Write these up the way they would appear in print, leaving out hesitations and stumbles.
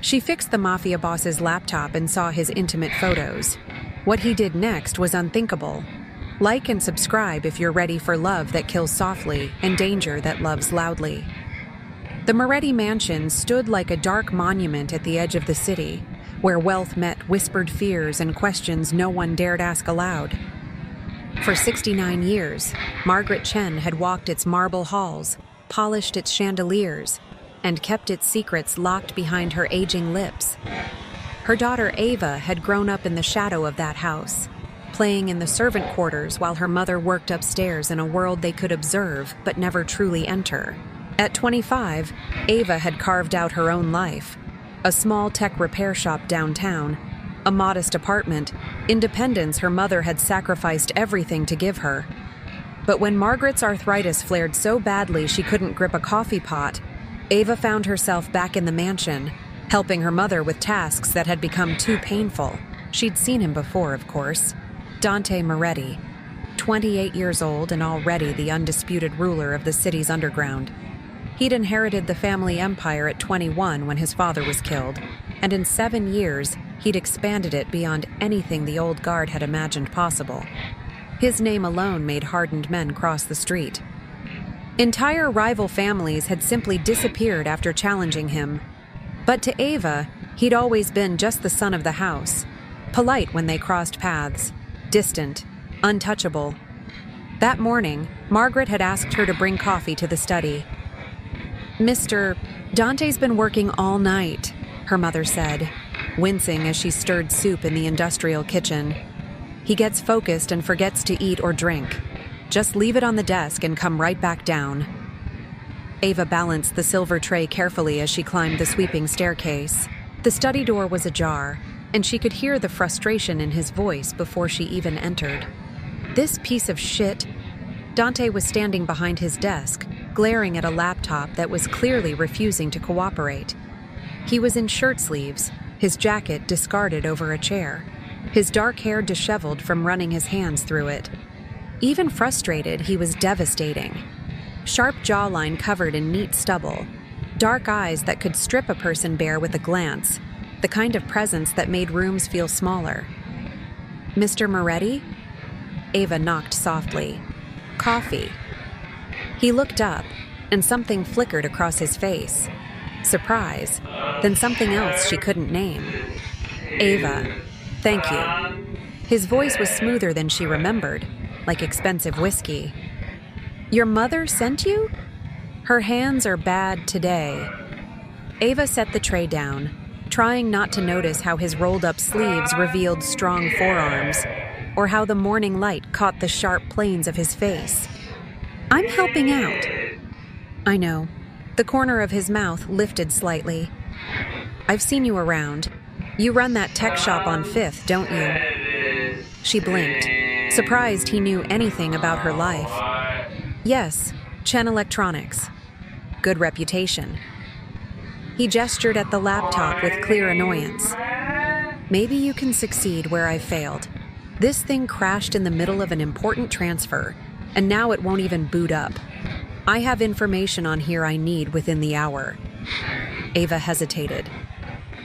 She fixed the Mafia boss's laptop and saw his intimate photos. What he did next was unthinkable. Like and subscribe if you're ready for love that kills softly and danger that loves loudly. The Moretti mansion stood like a dark monument at the edge of the city, where wealth met whispered fears and questions no one dared ask aloud. For 69 years, Margaret Chen had walked its marble halls, polished its chandeliers, and kept its secrets locked behind her aging lips. Her daughter Ava had grown up in the shadow of that house, playing in the servant quarters while her mother worked upstairs in a world they could observe but never truly enter. At 25, Ava had carved out her own life. A small tech repair shop downtown, a modest apartment, independence her mother had sacrificed everything to give her. But when Margaret's arthritis flared so badly she couldn't grip a coffee pot, Ava found herself back in the mansion, helping her mother with tasks that had become too painful. She'd seen him before, of course. Dante Moretti, 28 years old and already the undisputed ruler of the city's underground. He'd inherited the family empire at 21 when his father was killed, and in 7 years, he'd expanded it beyond anything the old guard had imagined possible. His name alone made hardened men cross the street. Entire rival families had simply disappeared after challenging him. But to Ava, he'd always been just the son of the house, polite when they crossed paths, distant, untouchable. That morning, Margaret had asked her to bring coffee to the study. "Mr. Dante's been working all night," her mother said, wincing as she stirred soup in the industrial kitchen. "He gets focused and forgets to eat or drink. Just leave it on the desk and come right back down." Ava balanced the silver tray carefully as she climbed the sweeping staircase. The study door was ajar, and she could hear the frustration in his voice before she even entered. "This piece of shit." Dante was standing behind his desk, glaring at a laptop that was clearly refusing to cooperate. He was in shirt sleeves, his jacket discarded over a chair, his dark hair disheveled from running his hands through it. Even frustrated, he was devastating. Sharp jawline covered in neat stubble, dark eyes that could strip a person bare with a glance, the kind of presence that made rooms feel smaller. "Mr. Moretti?" Ava knocked softly. "Coffee." He looked up, and something flickered across his face. Surprise, then something else she couldn't name. "Ava, thank you." His voice was smoother than she remembered, like expensive whiskey. "Your mother sent you?" "Her hands are bad today." Ava set the tray down, trying not to notice how his rolled-up sleeves revealed strong forearms, or how the morning light caught the sharp planes of his face. "I'm helping out." "I know." The corner of his mouth lifted slightly. "I've seen you around. You run that tech shop on 5th, don't you?" She blinked, surprised he knew anything about her life. "Yes, Chen Electronics. Good reputation." He gestured at the laptop with clear annoyance. "Maybe you can succeed where I failed. This thing crashed in the middle of an important transfer, and now it won't even boot up. I have information on here I need within the hour." Ava hesitated.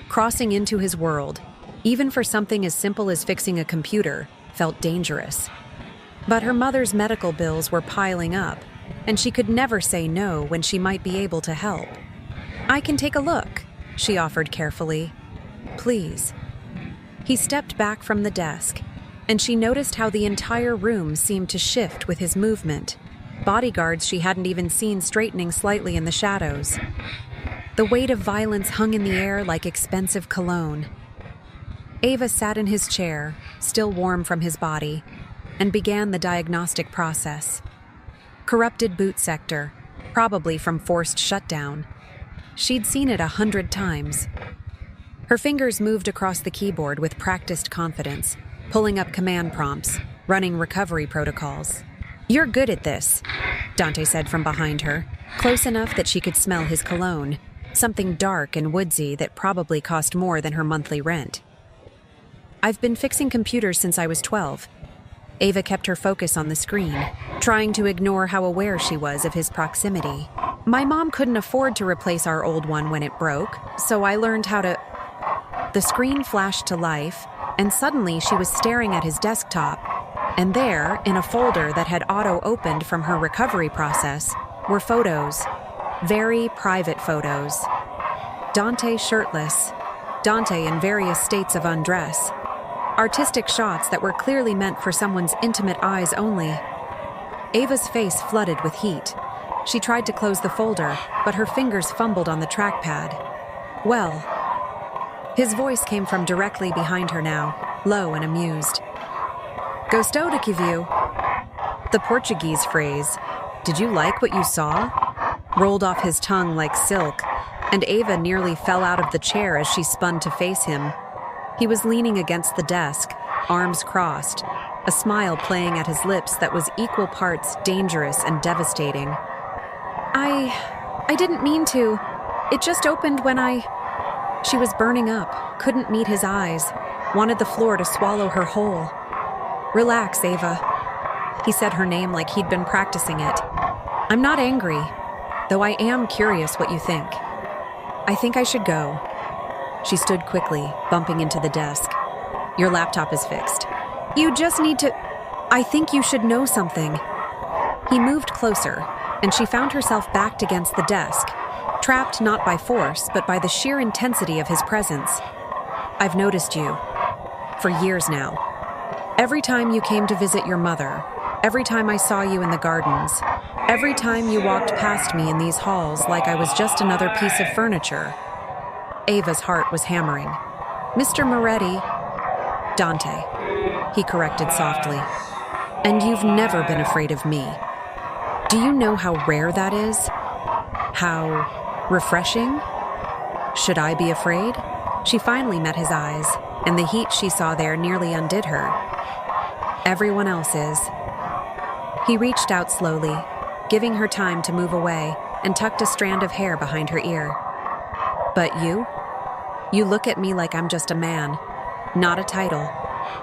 Crossing into his world, even for something as simple as fixing a computer, felt dangerous. But her mother's medical bills were piling up, and she could never say no when she might be able to help. "I can take a look," she offered carefully. "Please." He stepped back from the desk, and she noticed how the entire room seemed to shift with his movement, bodyguards she hadn't even seen straightening slightly in the shadows. The weight of violence hung in the air like expensive cologne. Ava sat in his chair, still warm from his body, and began the diagnostic process. Corrupted boot sector, probably from forced shutdown. She'd seen it 100 times. Her fingers moved across the keyboard with practiced confidence, pulling up command prompts, running recovery protocols. "You're good at this," Dante said from behind her, close enough that she could smell his cologne, something dark and woodsy that probably cost more than her monthly rent. "I've been fixing computers since I was 12. Ava kept her focus on the screen, trying to ignore how aware she was of his proximity. My mom couldn't afford to replace our old one when it broke, so I learned how to... The screen flashed to life, and suddenly she was staring at his desktop. And there, in a folder that had auto-opened from her recovery process, were photos. Very private photos. Dante shirtless. Dante in various states of undress. Artistic shots that were clearly meant for someone's intimate eyes only. Ava's face flooded with heat. She tried to close the folder, but her fingers fumbled on the trackpad. Well, his voice came from directly behind her now, low and amused. Gostou de que viu? The Portuguese phrase, "Did you like what you saw?" rolled off his tongue like silk, and Ava nearly fell out of the chair as she spun to face him. He was leaning against the desk, arms crossed, a smile playing at his lips that was equal parts dangerous and devastating. I didn't mean to. It just opened when I... She was burning up, couldn't meet his eyes, wanted the floor to swallow her whole. Relax, Ava. He said her name like he'd been practicing it. I'm not angry, though I am curious what you think. I think I should go. She stood quickly, bumping into the desk. Your laptop is fixed. You just need to... I think you should know something. He moved closer, and she found herself backed against the desk, trapped not by force, but by the sheer intensity of his presence. I've noticed you. For years now. Every time you came to visit your mother, every time I saw you in the gardens, every time you walked past me in these halls like I was just another piece of furniture. Ava's heart was hammering. Mr. Moretti... Dante, he corrected softly. And you've never been afraid of me. Do you know how rare that is? How refreshing? Should I be afraid? She finally met his eyes, and the heat she saw there nearly undid her. Everyone else is. He reached out slowly, giving her time to move away, and tucked a strand of hair behind her ear. But you? You look at me like I'm just a man. Not a title,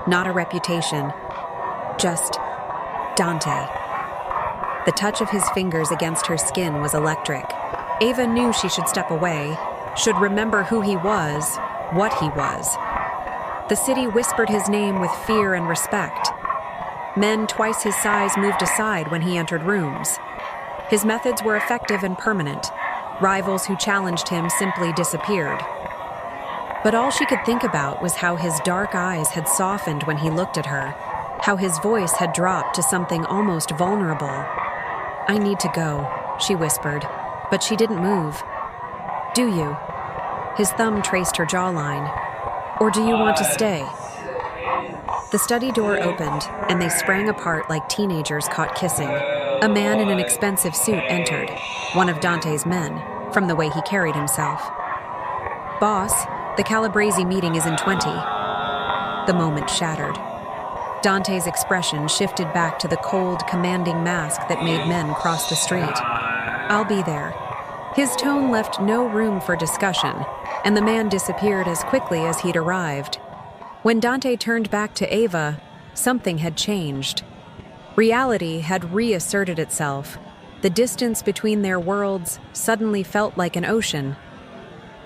not a reputation. Just Dante. The touch of his fingers against her skin was electric. Ava knew she should step away, should remember who he was, what he was. The city whispered his name with fear and respect. Men twice his size moved aside when he entered rooms. His methods were effective and permanent. Rivals who challenged him simply disappeared. But all she could think about was how his dark eyes had softened when he looked at her, how his voice had dropped to something almost vulnerable. I need to go, she whispered, but she didn't move. Do you? His thumb traced her jawline. Or do you want to stay? The study door opened, and they sprang apart like teenagers caught kissing. A man in an expensive suit entered, one of Dante's men, from the way he carried himself. Boss, the Calabrese meeting is in 20. The moment shattered. Dante's expression shifted back to the cold, commanding mask that made men cross the street. I'll be there. His tone left no room for discussion, and the man disappeared as quickly as he'd arrived. When Dante turned back to Ava, something had changed. Reality had reasserted itself. The distance between their worlds suddenly felt like an ocean.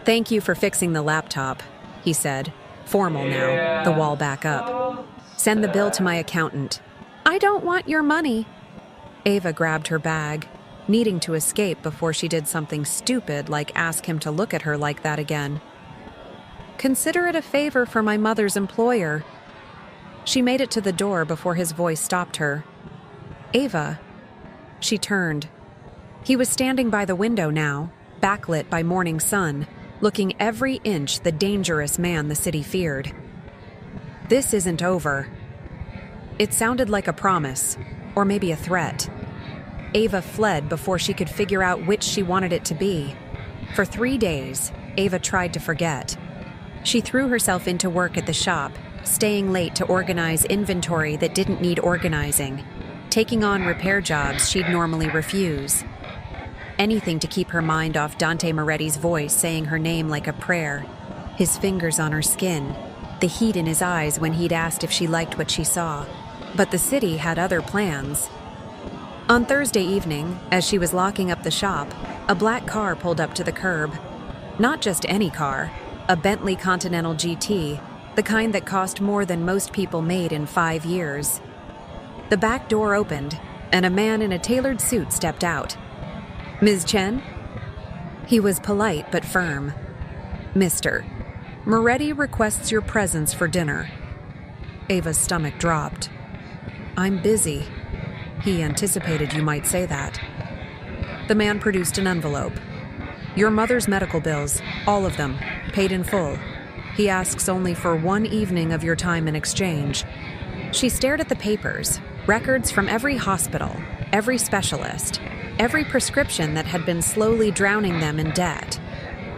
Thank you for fixing the laptop, he said, formal now, the wall back up. Send the bill to my accountant. I don't want your money. Ava grabbed her bag, needing to escape before she did something stupid like ask him to look at her like that again. Consider it a favor for my mother's employer. She made it to the door before his voice stopped her. Ava. She turned. He was standing by the window now, backlit by morning sun, looking every inch the dangerous man the city feared. This isn't over. It sounded like a promise, or maybe a threat. Ava fled before she could figure out which she wanted it to be. For 3 days, Ava tried to forget. She threw herself into work at the shop, staying late to organize inventory that didn't need organizing, taking on repair jobs she'd normally refuse. Anything to keep her mind off Dante Moretti's voice saying her name like a prayer, his fingers on her skin, the heat in his eyes when he'd asked if she liked what she saw. But the city had other plans. On Thursday evening, as she was locking up the shop, A black car pulled up to the curb. Not just any car, a Bentley Continental GT, the kind that cost more than most people made in 5 years. The back door opened, and a man in a tailored suit stepped out. "Ms. Chen?" He was polite but firm. "Mr. Moretti requests your presence for dinner." Ava's stomach dropped. "I'm busy." He anticipated you might say that. The man produced an envelope. "Your mother's medical bills, all of them, paid in full. He asks only for 1 evening of your time in exchange." She stared at the papers, records from every hospital, every specialist, every prescription that had been slowly drowning them in debt.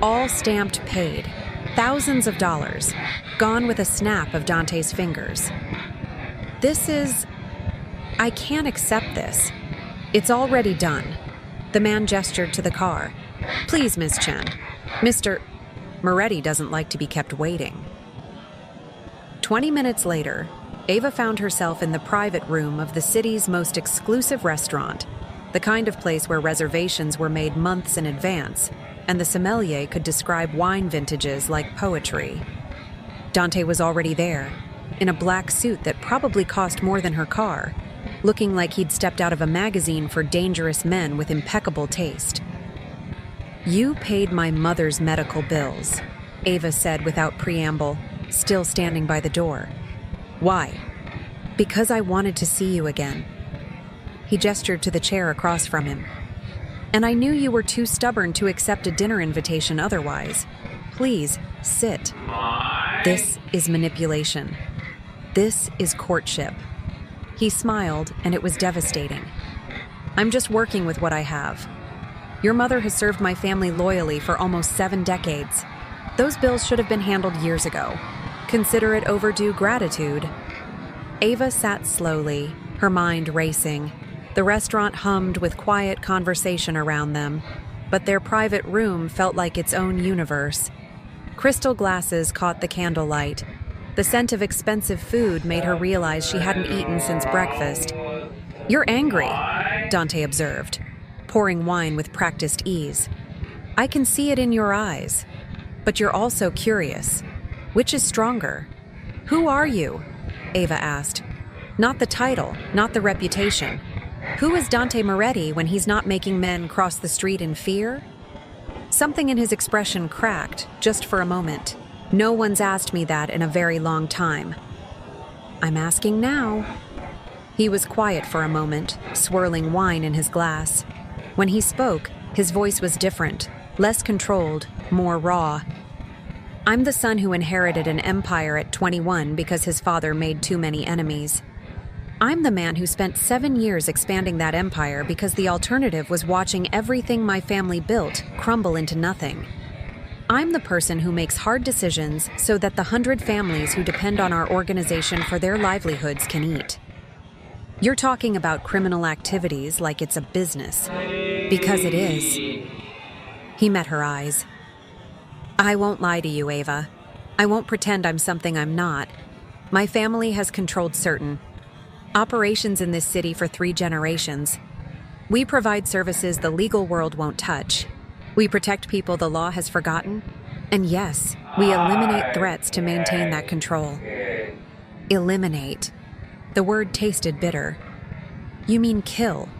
All stamped paid, thousands of dollars, gone with a snap of Dante's fingers. I can't accept this. It's already done." The man gestured to the car. "Please, Miss Chen. Mr. Moretti doesn't like to be kept waiting." 20 minutes later, Ava found herself in the private room of the city's most exclusive restaurant, the kind of place where reservations were made months in advance, and the sommelier could describe wine vintages like poetry. Dante was already there, in a black suit that probably cost more than her car, looking like he'd stepped out of a magazine for dangerous men with impeccable taste. "You paid my mother's medical bills," Ava said without preamble, still standing by the door. "Why?" "Because I wanted to see you again." He gestured to the chair across from him. "And I knew you were too stubborn to accept a dinner invitation otherwise. Please, sit." This is manipulation. This is courtship. He smiled, and it was devastating. "I'm just working with what I have. Your mother has served my family loyally for almost 7 decades. Those bills should have been handled years ago. Consider it overdue gratitude." Ava sat slowly, her mind racing. The restaurant hummed with quiet conversation around them, but their private room felt like its own universe. Crystal glasses caught the candlelight. The scent of expensive food made her realize she hadn't eaten since breakfast. "You're angry," Dante observed, pouring wine with practiced ease. "I can see it in your eyes. But you're also curious. Which is stronger?" "Who are you?" Ava asked. "Not the title, not the reputation. Who is Dante Moretti when he's not making men cross the street in fear?" Something in his expression cracked, just for a moment. "No one's asked me that in a very long time." "I'm asking now." He was quiet for a moment, swirling wine in his glass. When he spoke, his voice was different, less controlled, more raw. "I'm the son who inherited an empire at 21 because his father made too many enemies. I'm the man who spent 7 years expanding that empire because the alternative was watching everything my family built crumble into nothing. I'm the person who makes hard decisions so that the 100 families who depend on our organization for their livelihoods can eat. You're talking about criminal activities like it's a business. Because it is." He met her eyes. "I won't lie to you, Ava. I won't pretend I'm something I'm not. My family has controlled certain operations in this city for 3 generations. We provide services the legal world won't touch. We protect people the law has forgotten. And yes, we eliminate threats to maintain that control." Eliminate. The word tasted bitter. "You mean kill?"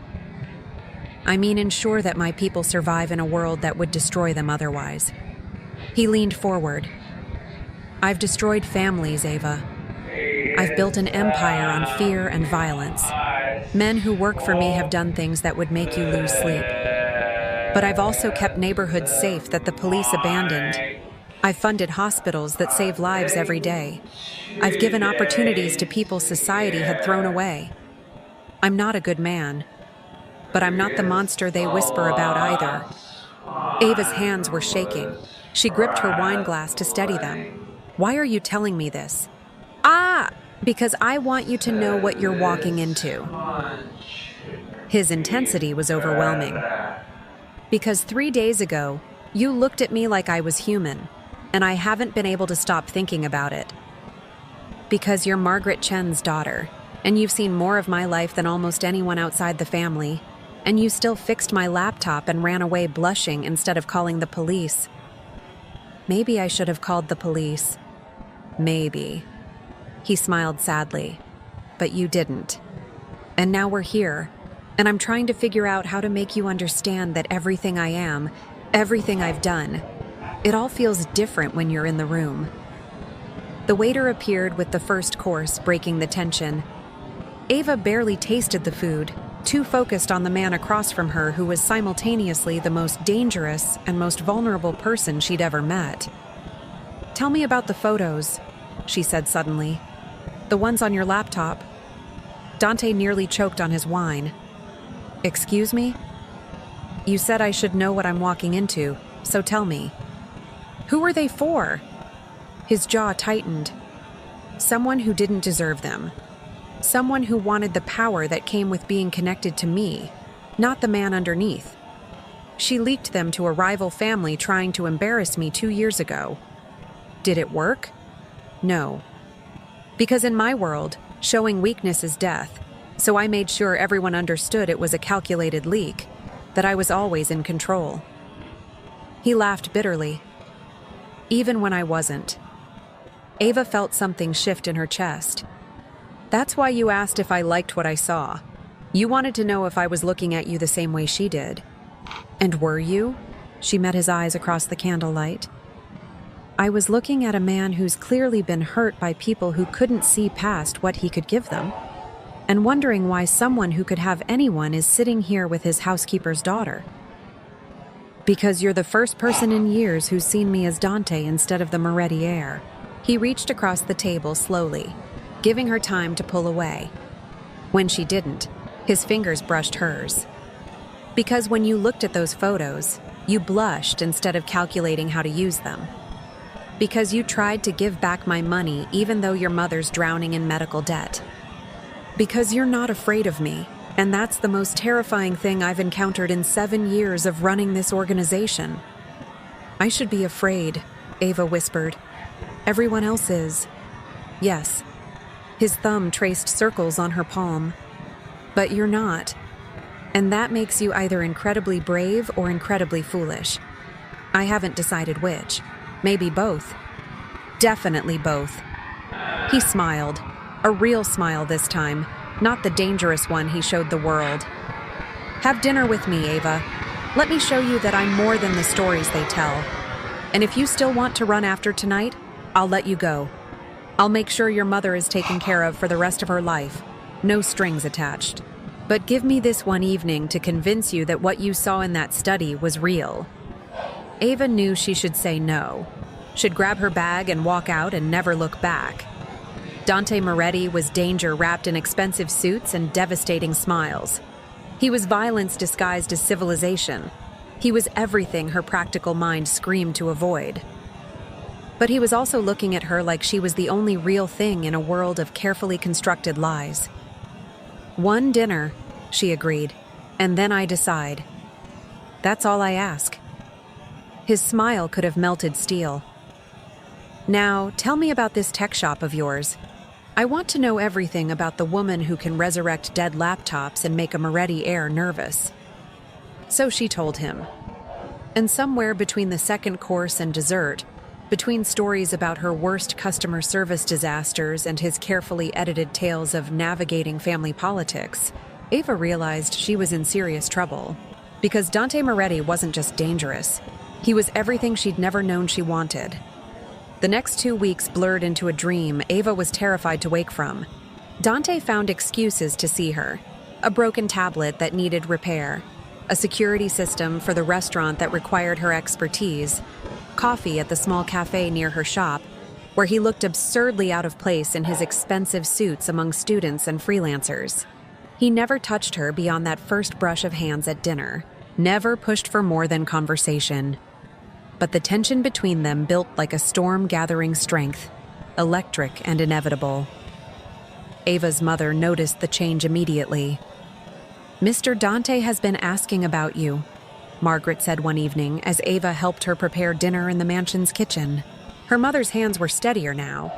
"I mean ensure that my people survive in a world that would destroy them otherwise." He leaned forward. "I've destroyed families, Ava. I've built an empire on fear and violence. Men who work for me have done things that would make you lose sleep. But I've also kept neighborhoods safe that the police abandoned. I've funded hospitals that save lives every day. I've given opportunities to people society had thrown away. I'm not a good man, but I'm not the monster they whisper about either." Ava's hands were shaking. She gripped her wine glass to steady them. "Why are you telling me this?" Because I want you to know what you're walking into." His intensity was overwhelming. "Because 3 days ago, you looked at me like I was human, and I haven't been able to stop thinking about it. Because you're Margaret Chen's daughter, and you've seen more of my life than almost anyone outside the family. And you still fixed my laptop and ran away blushing instead of calling the police. Maybe I should have called the police. Maybe. He smiled sadly. But you didn't. And now we're here, and I'm trying to figure out how to make you understand that everything I am, everything I've done, it all feels different when you're in the room. The waiter appeared with the first course, breaking the tension. Ava barely tasted the food, too focused on the man across from her who was simultaneously the most dangerous and most vulnerable person she'd ever met. "Tell me about the photos," she said suddenly. "The ones on your laptop." Dante nearly choked on his wine. "Excuse me? You said I should know what I'm walking into, so tell me. Who were they for?" His jaw tightened. Someone who didn't deserve them. Someone who wanted the power that came with being connected to me, not the man underneath. She leaked them to a rival family trying to embarrass me 2 years ago. Did it work? No. Because in my world, showing weakness is death, so I made sure everyone understood it was a calculated leak, that I was always in control. He laughed bitterly. Even when I wasn't. Ava felt something shift in her chest. "That's why you asked if I liked what I saw. You wanted to know if I was looking at you the same way she did." "And were you?" She met his eyes across the candlelight. "I was looking at a man who's clearly been hurt by people who couldn't see past what he could give them, and wondering why someone who could have anyone is sitting here with his housekeeper's daughter." "Because you're the first person in years who's seen me as Dante instead of the Moretti heir." He reached across the table slowly, giving her time to pull away. When she didn't, his fingers brushed hers. "Because when you looked at those photos, you blushed instead of calculating how to use them. Because you tried to give back my money even though your mother's drowning in medical debt. Because you're not afraid of me, and that's the most terrifying thing I've encountered in 7 years of running this organization." "I should be afraid," Ava whispered. "Everyone else is." "Yes." His thumb traced circles on her palm. "But you're not. And that makes you either incredibly brave or incredibly foolish. I haven't decided which. Maybe both. Definitely both." He smiled, a real smile this time, not the dangerous one he showed the world. "Have dinner with me, Ava. Let me show you that I'm more than the stories they tell. And if you still want to run after tonight, I'll let you go. I'll make sure your mother is taken care of for the rest of her life. No strings attached. But give me this one evening to convince you that what you saw in that study was real." Ava knew she should say no, should grab her bag and walk out and never look back. Dante Moretti was danger wrapped in expensive suits and devastating smiles. He was violence disguised as civilization. He was everything her practical mind screamed to avoid. But he was also looking at her like she was the only real thing in a world of carefully constructed lies. "One dinner," she agreed, "and then I decide. That's all I ask." His smile could have melted steel. "Now, tell me about this tech shop of yours. I want to know everything about the woman who can resurrect dead laptops and make a Moretti heir nervous." So she told him. And somewhere between the second course and dessert, between stories about her worst customer service disasters and his carefully edited tales of navigating family politics, Ava realized she was in serious trouble. Because Dante Moretti wasn't just dangerous. He was everything she'd never known she wanted. The next 2 weeks blurred into a dream Ava was terrified to wake from. Dante found excuses to see her. A broken tablet that needed repair. A security system for the restaurant that required her expertise. Coffee at the small cafe near her shop, where he looked absurdly out of place in his expensive suits among students and freelancers. He never touched her beyond that first brush of hands at dinner. Never pushed for more than conversation. But the tension between them built like a storm gathering strength, electric and inevitable. Ava's mother noticed the change immediately. "Mr. Dante has been asking about you," Margaret said one evening as Ava helped her prepare dinner in the mansion's kitchen. Her mother's hands were steadier now.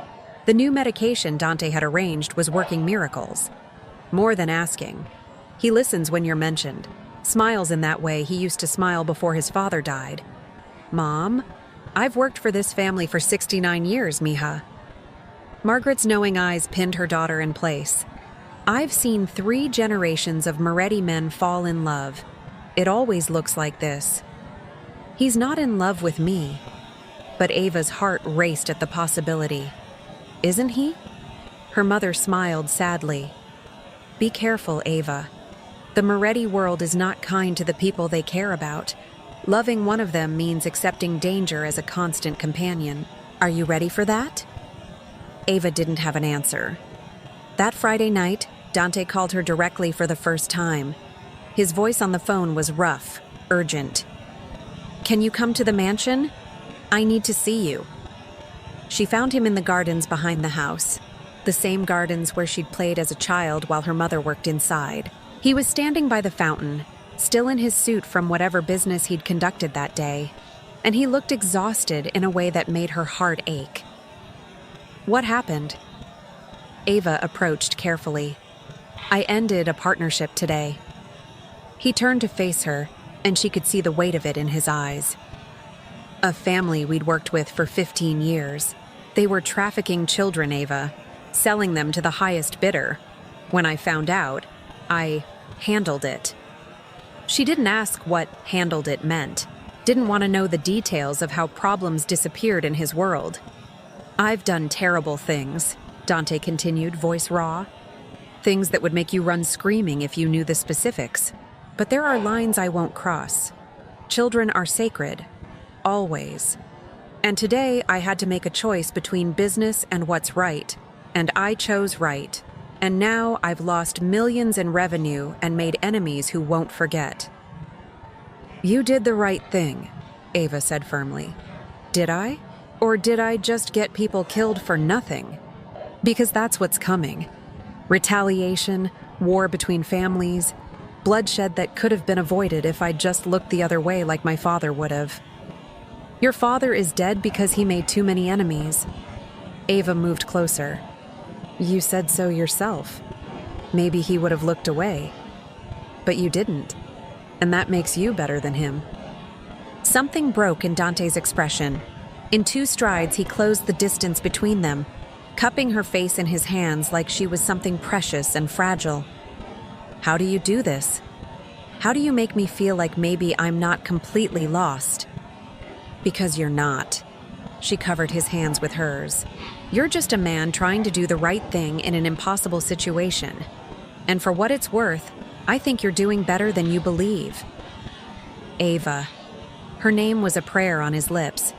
The new medication Dante had arranged was working miracles. "More than asking. He listens when you're mentioned. Smiles in that way he used to smile before his father died. Mom, I've worked for this family for 69 years, mija. Margaret's knowing eyes pinned her daughter in place. I've seen 3 generations of Moretti men fall in love. It always looks like this. He's not in love with me. But Ava's heart raced at the possibility. Isn't he? Her mother smiled sadly. Be careful, Ava. The Moretti world is not kind to the people they care about. Loving one of them means accepting danger as a constant companion. Are you ready for that? Ava didn't have an answer. That Friday night, Dante called her directly for the first time. His voice on the phone was rough, urgent. Can you come to the mansion? I need to see you. She found him in the gardens behind the house, the same gardens where she'd played as a child while her mother worked inside. He was standing by the fountain, still in his suit from whatever business he'd conducted that day, and he looked exhausted in a way that made her heart ache. What happened? Ava approached carefully. I ended a partnership today. He turned to face her, and she could see the weight of it in his eyes. A family we'd worked with for 15 years. They were trafficking children, Ava, selling them to the highest bidder. When I found out, I handled it. She didn't ask what handled it meant, didn't want to know the details of how problems disappeared in his world. I've done terrible things, Dante continued, voice raw. Things that would make you run screaming if you knew the specifics. But there are lines I won't cross. Children are sacred. Always. And today I had to make a choice between business and what's right. And I chose right. And now I've lost millions in revenue and made enemies who won't forget. You did the right thing, Ava said firmly. Did I? Or did I just get people killed for nothing? Because that's what's coming. Retaliation, war between families, bloodshed that could have been avoided if I'd just looked the other way like my father would have. Your father is dead because he made too many enemies. Ava moved closer. You said so yourself. Maybe he would have looked away. But you didn't. And that makes you better than him. Something broke in Dante's expression. In 2 strides, he closed the distance between them, cupping her face in his hands like she was something precious and fragile. How do you do this? How do you make me feel like maybe I'm not completely lost? Because you're not. She covered his hands with hers. You're just a man trying to do the right thing in an impossible situation. And for what it's worth, I think you're doing better than you believe. Ava. Her name was a prayer on his lips.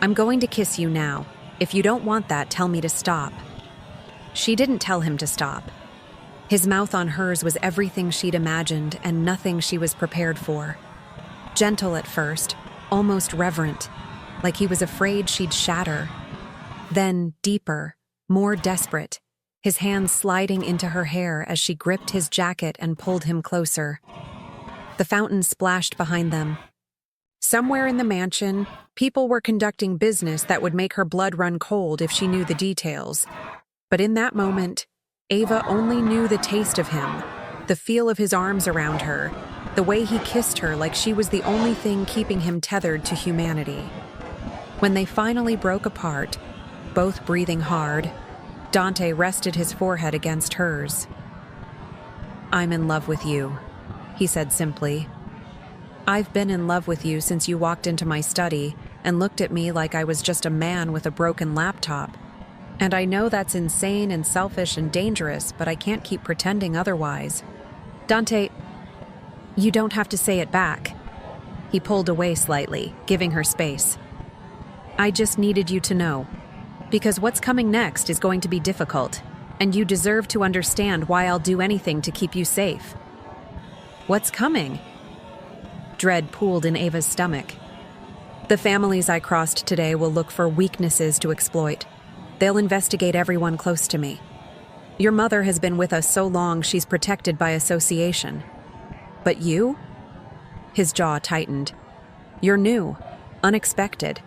I'm going to kiss you now. If you don't want that, tell me to stop. She didn't tell him to stop. His mouth on hers was everything she'd imagined and nothing she was prepared for. Gentle at first, almost reverent, like he was afraid she'd shatter. Then deeper, more desperate, his hands sliding into her hair as she gripped his jacket and pulled him closer. The fountain splashed behind them. Somewhere in the mansion, people were conducting business that would make her blood run cold if she knew the details. But in that moment, Ava only knew the taste of him, the feel of his arms around her, the way he kissed her like she was the only thing keeping him tethered to humanity. When they finally broke apart, both breathing hard, Dante rested his forehead against hers. I'm in love with you, he said simply. I've been in love with you since you walked into my study and looked at me like I was just a man with a broken laptop. And I know that's insane and selfish and dangerous, but I can't keep pretending otherwise. Dante, you don't have to say it back. He pulled away slightly, giving her space. I just needed you to know. Because what's coming next is going to be difficult, and you deserve to understand why I'll do anything to keep you safe. What's coming? Dread pooled in Ava's stomach. The families I crossed today will look for weaknesses to exploit. They'll investigate everyone close to me. Your mother has been with us so long she's protected by association. But you? His jaw tightened. You're new, unexpected.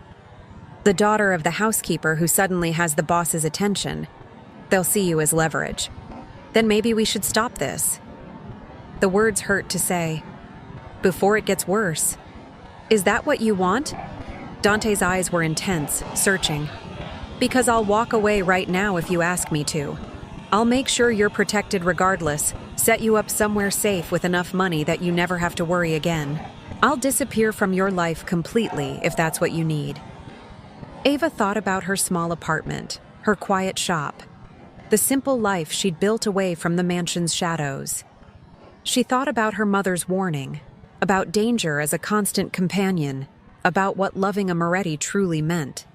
The daughter of the housekeeper who suddenly has the boss's attention. They'll see you as leverage. Then maybe we should stop this. The words hurt to say, before it gets worse. Is that what you want? Dante's eyes were intense, searching. Because I'll walk away right now if you ask me to. I'll make sure you're protected regardless, set you up somewhere safe with enough money that you never have to worry again. I'll disappear from your life completely if that's what you need. Ava thought about her small apartment, her quiet shop, the simple life she'd built away from the mansion's shadows. She thought about her mother's warning, about danger as a constant companion, about what loving a Moretti truly meant.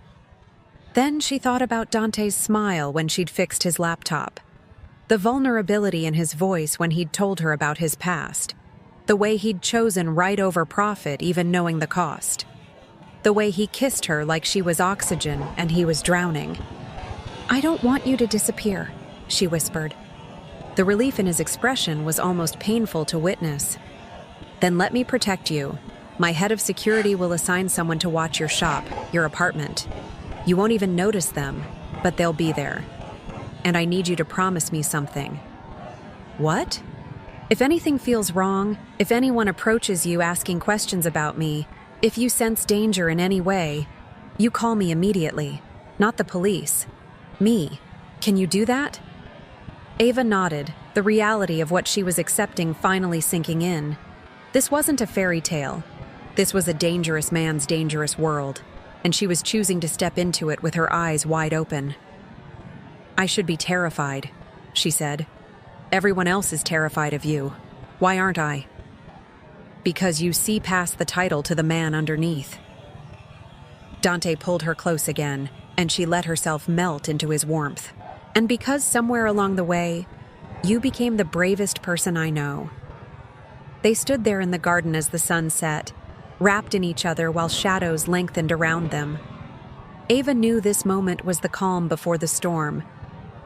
Then she thought about Dante's smile when she'd fixed his laptop, the vulnerability in his voice when he'd told her about his past, the way he'd chosen right over profit even knowing the cost, the way he kissed her like she was oxygen and he was drowning. "I don't want you to disappear," she whispered. The relief in his expression was almost painful to witness. "Then let me protect you. My head of security will assign someone to watch your shop, your apartment. You won't even notice them, but they'll be there. And I need you to promise me something." "What?" "If anything feels wrong, if anyone approaches you asking questions about me, if you sense danger in any way, you call me immediately, not the police. Me. Can you do that?" Ava nodded, the reality of what she was accepting finally sinking in. This wasn't a fairy tale. This was a dangerous man's dangerous world, and she was choosing to step into it with her eyes wide open. "I should be terrified," she said. "Everyone else is terrified of you. Why aren't I?" "Because you see past the title to the man underneath." Dante pulled her close again, and she let herself melt into his warmth. "And because somewhere along the way, you became the bravest person I know." They stood there in the garden as the sun set, wrapped in each other while shadows lengthened around them. Ava knew this moment was the calm before the storm,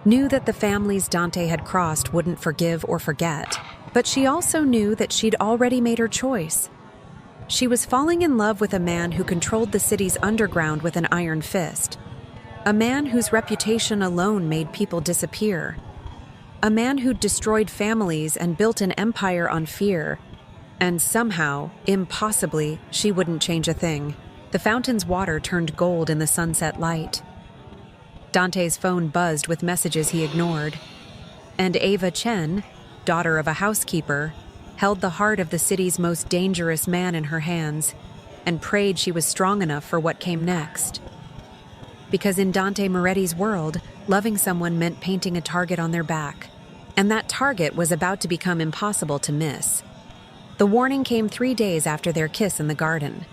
knew that the families Dante had crossed wouldn't forgive or forget, but she also knew that she'd already made her choice. She was falling in love with a man who controlled the city's underground with an iron fist, a man whose reputation alone made people disappear, a man who'd destroyed families and built an empire on fear. And somehow, impossibly, she wouldn't change a thing. The fountain's water turned gold in the sunset light. Dante's phone buzzed with messages he ignored. And Ava Chen, daughter of a housekeeper, held the heart of the city's most dangerous man in her hands and prayed she was strong enough for what came next. Because in Dante Moretti's world, loving someone meant painting a target on their back, and that target was about to become impossible to miss. The warning came 3 days after their kiss in the garden.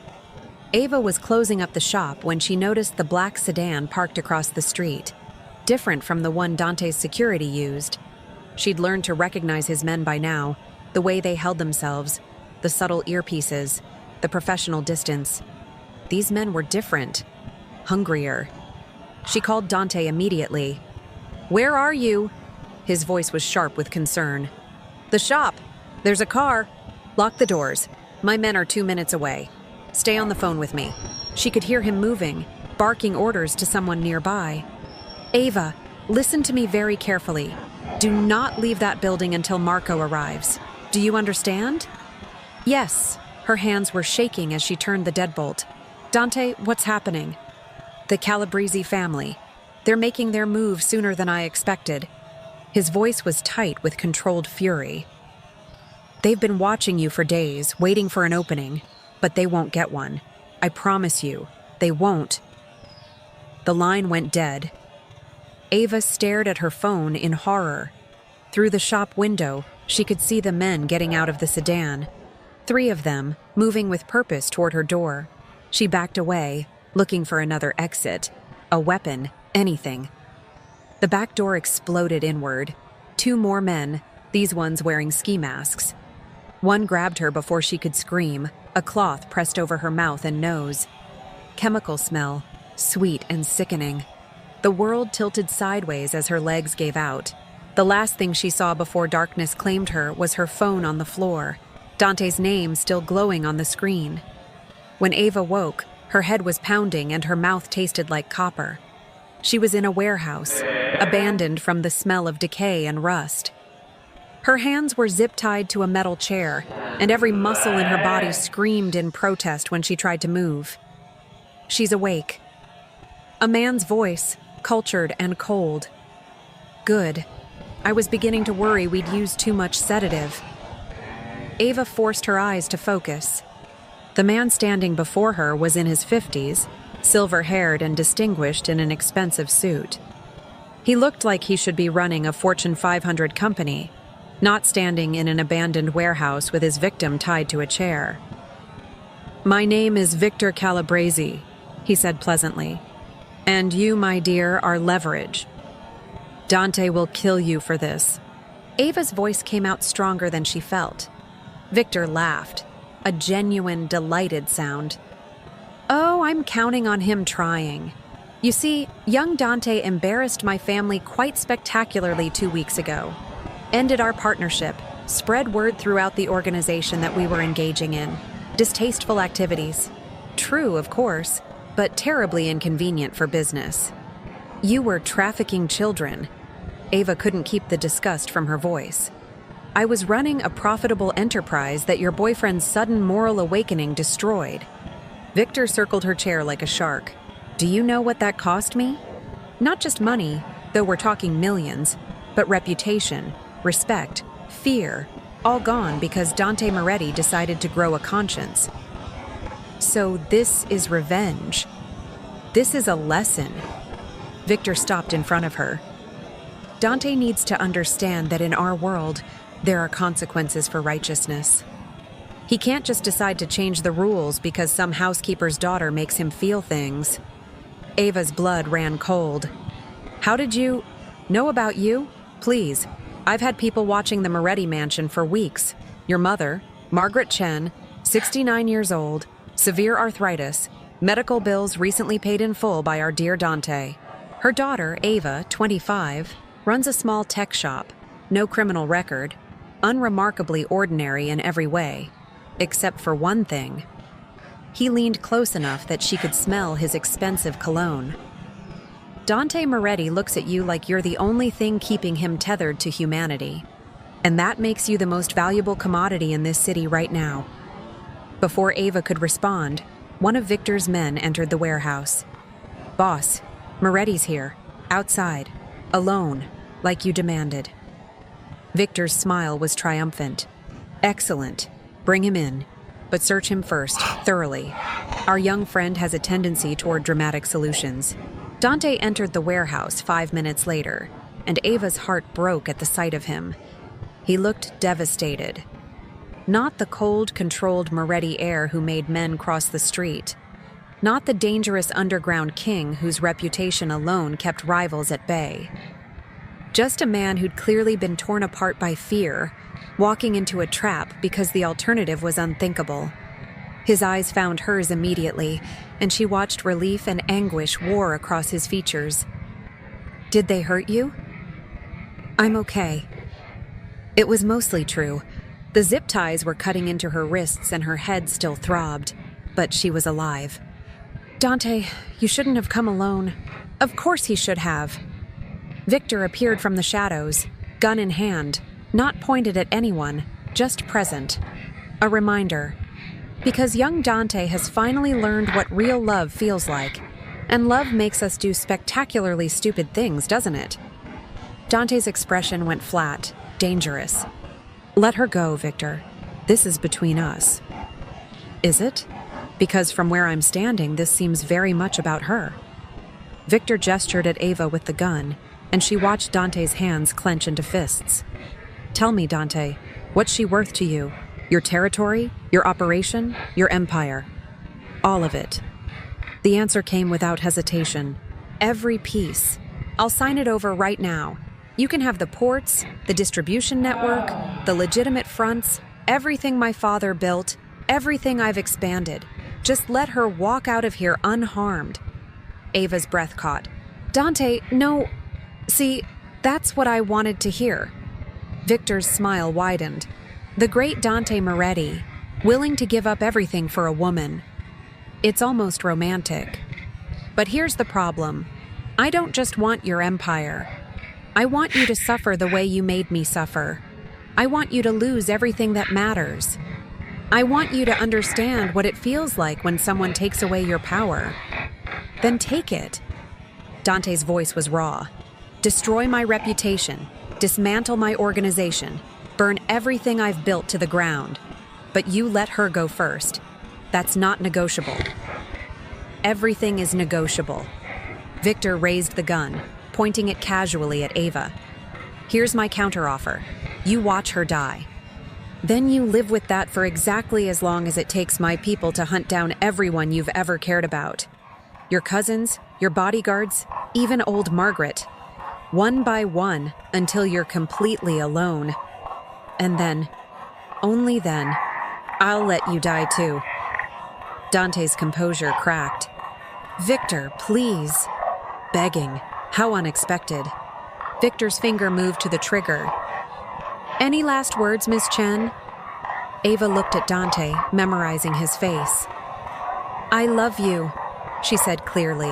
Ava was closing up the shop when she noticed the black sedan parked across the street, different from the one Dante's security used. She'd learned to recognize his men by now, the way they held themselves, the subtle earpieces, the professional distance. These men were different, hungrier. She called Dante immediately. "Where are you?" His voice was sharp with concern. "The shop. There's a car. Lock the doors. My men are 2 minutes away. Stay on the phone with me." She could hear him moving, barking orders to someone nearby. "Ava, listen to me very carefully. Do not leave that building until Marco arrives. Do you understand?" "Yes." Her hands were shaking as she turned the deadbolt. "Dante, what's happening?" "The Calabrese family. They're making their move sooner than I expected." His voice was tight with controlled fury. "They've been watching you for days, waiting for an opening, but they won't get one. I promise you, they won't." The line went dead. Ava stared at her phone in horror. Through the shop window, she could see the men getting out of the sedan. 3 of them, moving with purpose toward her door. She backed away, looking for another exit, a weapon, anything. The back door exploded inward. 2 more men, these ones wearing ski masks. One grabbed her before she could scream, a cloth pressed over her mouth and nose. Chemical smell, sweet and sickening. The world tilted sideways as her legs gave out. The last thing she saw before darkness claimed her was her phone on the floor, Dante's name still glowing on the screen. When Ava woke, her head was pounding and her mouth tasted like copper. She was in a warehouse, abandoned from the smell of decay and rust. Her hands were zip-tied to a metal chair, and every muscle in her body screamed in protest when she tried to move. "She's awake." A man's voice, cultured and cold. "Good. I was beginning to worry we'd used too much sedative." Ava forced her eyes to focus. The man standing before her was in his 50s, silver-haired and distinguished in an expensive suit. He looked like he should be running a Fortune 500 company, not standing in an abandoned warehouse with his victim tied to a chair. "My name is Victor Calabresi," he said pleasantly. "And you, my dear, are leverage. Dante will kill you for this." Ava's voice came out stronger than she felt. Victor laughed, a genuine, delighted sound. "Oh, I'm counting on him trying. You see, young Dante embarrassed my family quite spectacularly 2 weeks ago. Ended our partnership, spread word throughout the organization that we were engaging in. Distasteful activities. True, of course, but terribly inconvenient for business. You were trafficking children." Ava couldn't keep the disgust from her voice. "I was running a profitable enterprise that your boyfriend's sudden moral awakening destroyed." Victor circled her chair like a shark. "Do you know what that cost me? Not just money, though we're talking millions, but reputation, respect, fear, all gone because Dante Moretti decided to grow a conscience. So this is revenge. This is a lesson." Victor stopped in front of her. "Dante needs to understand that in our world, there are consequences for righteousness. He can't just decide to change the rules because some housekeeper's daughter makes him feel things." Ava's blood ran cold. "How did you know about you? Please. I've had people watching the Moretti mansion for weeks. Your mother, Margaret Chen, 69 years old, severe arthritis, medical bills recently paid in full by our dear Dante. Her daughter, Ava, 25, runs a small tech shop, no criminal record, unremarkably ordinary in every way, except for one thing." He leaned close enough that she could smell his expensive cologne. "Dante Moretti looks at you like you're the only thing keeping him tethered to humanity. And that makes you the most valuable commodity in this city right now." Before Ava could respond, one of Victor's men entered the warehouse. "Boss, Moretti's here, outside, alone, like you demanded." Victor's smile was triumphant. "Excellent. Bring him in, but search him first, thoroughly. Our young friend has a tendency toward dramatic solutions." Dante entered the warehouse 5 minutes later, and Ava's heart broke at the sight of him. He looked devastated. Not the cold, controlled Moretti heir who made men cross the street. Not the dangerous underground king whose reputation alone kept rivals at bay. Just a man who'd clearly been torn apart by fear, walking into a trap because the alternative was unthinkable. His eyes found hers immediately, and she watched relief and anguish war across his features. "Did they hurt you?" "I'm okay." It was mostly true. The zip ties were cutting into her wrists and her head still throbbed, but she was alive. "Dante, you shouldn't have come alone." Of course he should have. Victor appeared from the shadows, gun in hand, not pointed at anyone, just present. A reminder. Because young Dante has finally learned what real love feels like, and love makes us do spectacularly stupid things, doesn't it? Dante's expression went flat, dangerous. "Let her go, Victor. This is between us." "Is it? Because from where I'm standing, this seems very much about her." Victor gestured at Ava with the gun, and she watched Dante's hands clench into fists. "Tell me, Dante, what's she worth to you? Your territory? Your operation? Your empire?" "All of it." The answer came without hesitation. "Every piece. I'll sign it over right now. You can have the ports, the distribution network, the legitimate fronts, everything my father built, everything I've expanded. Just let her walk out of here unharmed." Ava's breath caught. "Dante, no. See, that's what I wanted to hear." Victor's smile widened. The great Dante Moretti, willing to give up everything for a woman. It's almost romantic. But here's the problem. I don't just want your empire. I want you to suffer the way you made me suffer. I want you to lose everything that matters. I want you to understand what it feels like when someone takes away your power. Then take it. Dante's voice was raw. Destroy my reputation, dismantle my organization, burn everything I've built to the ground. But you let her go first. That's not negotiable. Everything is negotiable. Victor raised the gun, pointing it casually at Ava. Here's my counteroffer. You watch her die. Then you live with that for exactly as long as it takes my people to hunt down everyone you've ever cared about. Your cousins, your bodyguards, even old Margaret. One by one, until you're completely alone. And then, only then, I'll let you die too. Dante's composure cracked. Victor, please. Begging. How unexpected. Victor's finger moved to the trigger. Any last words, Miss Chen? Ava looked at Dante, memorizing his face. I love you, she said clearly.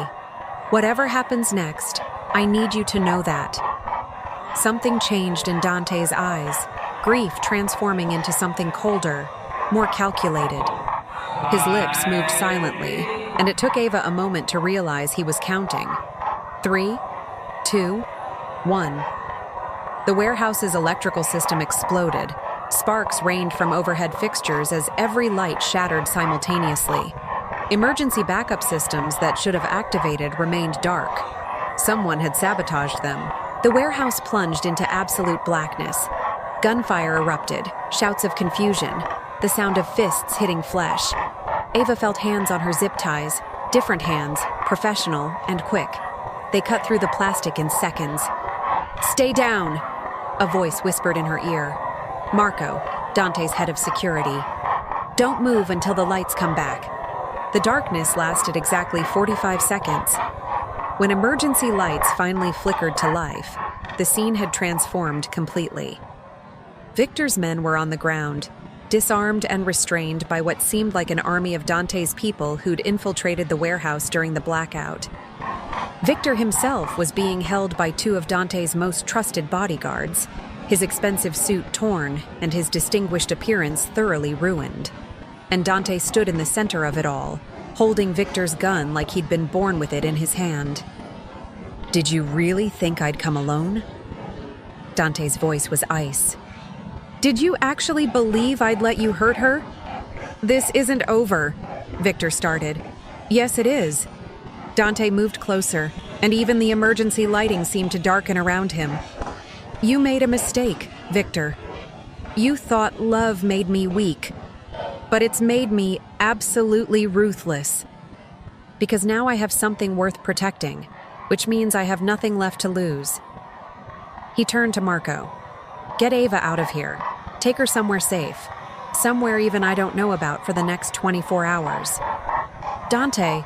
Whatever happens next, I need you to know that. Something changed in Dante's eyes, grief transforming into something colder, more calculated. His lips moved silently, and it took Ava a moment to realize he was counting. 3, 2, 1. The warehouse's electrical system exploded. Sparks rained from overhead fixtures as every light shattered simultaneously. Emergency backup systems that should have activated remained dark. Someone had sabotaged them. The warehouse plunged into absolute blackness. Gunfire erupted, shouts of confusion, the sound of fists hitting flesh. Ava felt hands on her zip ties, different hands, professional and quick. They cut through the plastic in seconds. Stay down, a voice whispered in her ear. Marco, Dante's head of security. Don't move until the lights come back. The darkness lasted exactly 45 seconds. When emergency lights finally flickered to life, the scene had transformed completely. Victor's men were on the ground, disarmed and restrained by what seemed like an army of Dante's people who'd infiltrated the warehouse during the blackout. Victor himself was being held by 2 of Dante's most trusted bodyguards, his expensive suit torn and his distinguished appearance thoroughly ruined. And Dante stood in the center of it all, holding Victor's gun like he'd been born with it in his hand. Did you really think I'd come alone? Dante's voice was ice. Did you actually believe I'd let you hurt her? This isn't over, Victor started. Yes, it is. Dante moved closer, and even the emergency lighting seemed to darken around him. You made a mistake, Victor. You thought love made me weak, but it's made me absolutely ruthless. Because now I have something worth protecting, which means I have nothing left to lose. He turned to Marco. Get Ava out of here. Take her somewhere safe. Somewhere even I don't know about for the next 24 hours. Dante,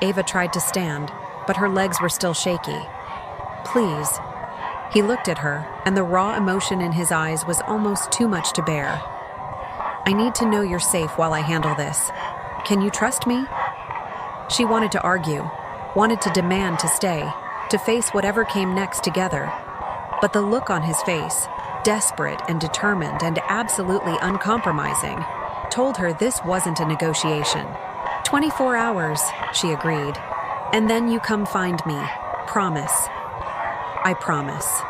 Ava tried to stand, but her legs were still shaky. Please. He looked at her, and the raw emotion in his eyes was almost too much to bear. I need to know you're safe while I handle this. Can you trust me? She wanted to argue, wanted to demand to stay, to face whatever came next together. But the look on his face, desperate and determined and absolutely uncompromising, told her this wasn't a negotiation. 24 hours, she agreed. And then you come find me. Promise. I promise.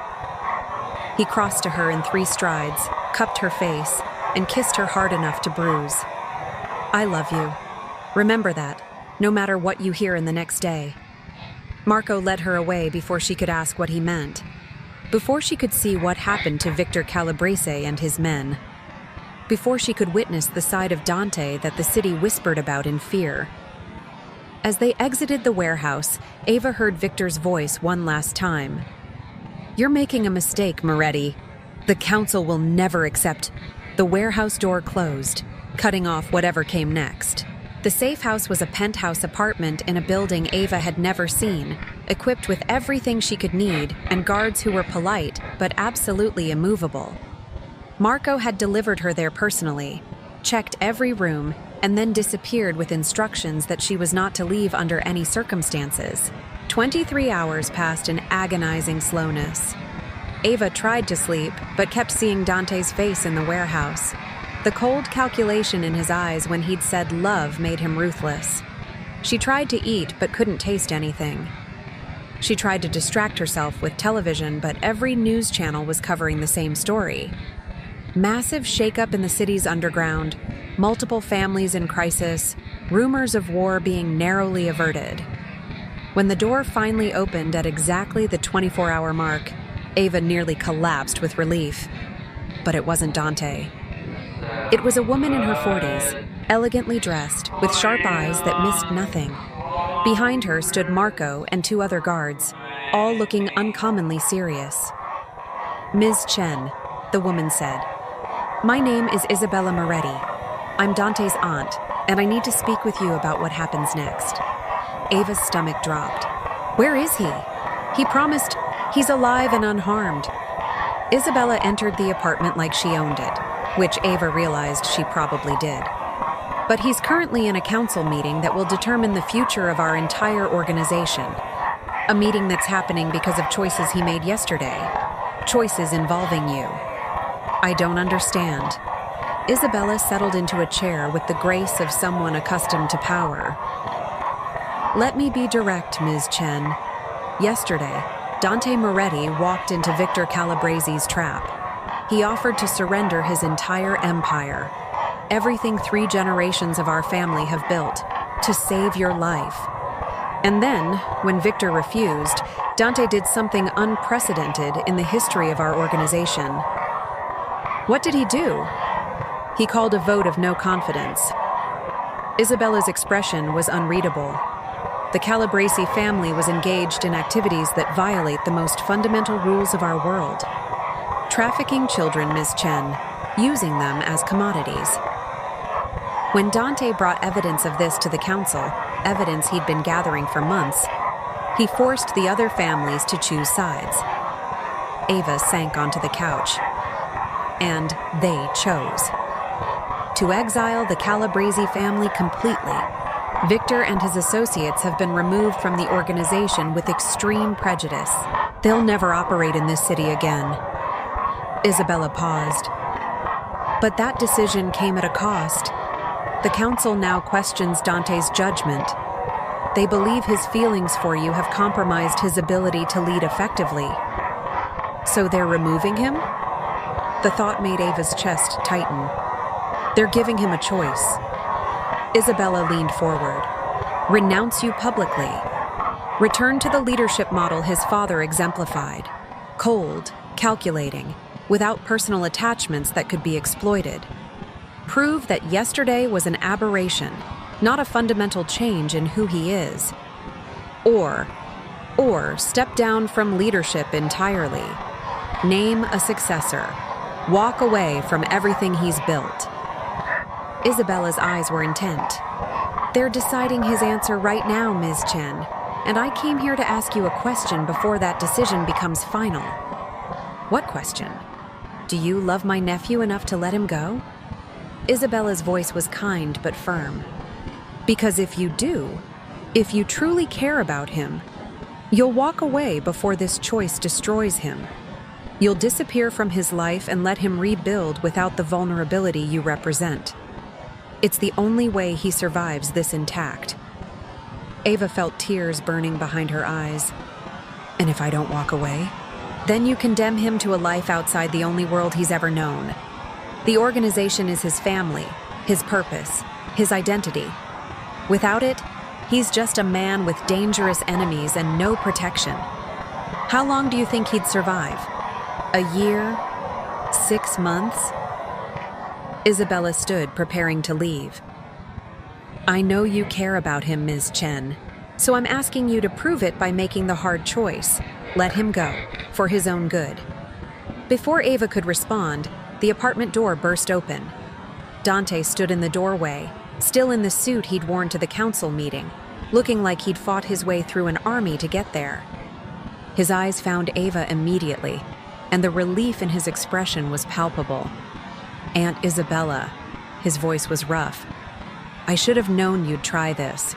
He crossed to her in 3 strides, cupped her face, and kissed her hard enough to bruise. I love you. Remember that, no matter what you hear in the next day. Marco led her away before she could ask what he meant, before she could see what happened to Victor Calabrese and his men, before she could witness the side of Dante that the city whispered about in fear. As they exited the warehouse, Ava heard Victor's voice one last time. You're making a mistake, Moretti. The council will never accept. The warehouse door closed, cutting off whatever came next. The safe house was a penthouse apartment in a building Ava had never seen, equipped with everything she could need and guards who were polite but absolutely immovable. Marco had delivered her there personally, checked every room, and then disappeared with instructions that she was not to leave under any circumstances. 23 hours passed in agonizing slowness. Ava tried to sleep, but kept seeing Dante's face in the warehouse. The cold calculation in his eyes when he'd said love made him ruthless. She tried to eat but couldn't taste anything. She tried to distract herself with television, but every news channel was covering the same story. Massive shakeup in the city's underground, multiple families in crisis, rumors of war being narrowly averted. When the door finally opened at exactly the 24-hour mark, Ava nearly collapsed with relief. But it wasn't Dante. It was a woman in her 40s, elegantly dressed, with sharp eyes that missed nothing. Behind her stood Marco and 2 other guards, all looking uncommonly serious. "Ms. Chen," the woman said. "My name is Isabella Moretti. I'm Dante's aunt, and I need to speak with you about what happens next." Ava's stomach dropped. "Where is he? He promised he's alive and unharmed." Isabella entered the apartment like she owned it, which Ava realized she probably did. "But he's currently in a council meeting that will determine the future of our entire organization. A meeting that's happening because of choices he made yesterday. Choices involving you." "I don't understand." Isabella settled into a chair with the grace of someone accustomed to power. "Let me be direct, Ms. Chen. Yesterday, Dante Moretti walked into Victor Calabresi's trap. He offered to surrender his entire empire, everything 3 generations of our family have built, to save your life. And then, when Victor refused, Dante did something unprecedented in the history of our organization." "What did he do?" "He called a vote of no confidence." Isabella's expression was unreadable. The Calabresi family was engaged in activities that violate the most fundamental rules of our world. Trafficking children, Ms. Chen, using them as commodities. When Dante brought evidence of this to the council, evidence he'd been gathering for months, he forced the other families to choose sides. Ava sank onto the couch. And they chose. To exile the Calabresi family completely. Victor and his associates have been removed from the organization with extreme prejudice. They'll never operate in this city again. Isabella paused. But that decision came at a cost. The council now questions Dante's judgment. They believe his feelings for you have compromised his ability to lead effectively. So they're removing him? The thought made Ava's chest tighten. They're giving him a choice. Isabella leaned forward. Renounce you publicly. Return to the leadership model his father exemplified. Cold, calculating, without personal attachments that could be exploited. Prove that yesterday was an aberration, not a fundamental change in who he is. Or step down from leadership entirely. Name a successor. Walk away from everything he's built. Isabella's eyes were intent. They're deciding his answer right now, Ms. Chen, and I came here to ask you a question before that decision becomes final. What question? Do you love my nephew enough to let him go? Isabella's voice was kind but firm. Because if you do, if you truly care about him, you'll walk away before this choice destroys him. You'll disappear from his life and let him rebuild without the vulnerability you represent. It's the only way he survives this intact. Ava felt tears burning behind her eyes. And if I don't walk away? Then you condemn him to a life outside the only world he's ever known. The organization is his family, his purpose, his identity. Without it, he's just a man with dangerous enemies and no protection. How long do you think he'd survive? A year? 6 months? Isabella stood, preparing to leave. I know you care about him, Ms. Chen, so I'm asking you to prove it by making the hard choice. Let him go, for his own good. Before Ava could respond, the apartment door burst open. Dante stood in the doorway, still in the suit he'd worn to the council meeting, looking like he'd fought his way through an army to get there. His eyes found Ava immediately, and the relief in his expression was palpable. Aunt Isabella, his voice was rough. I should have known you'd try this.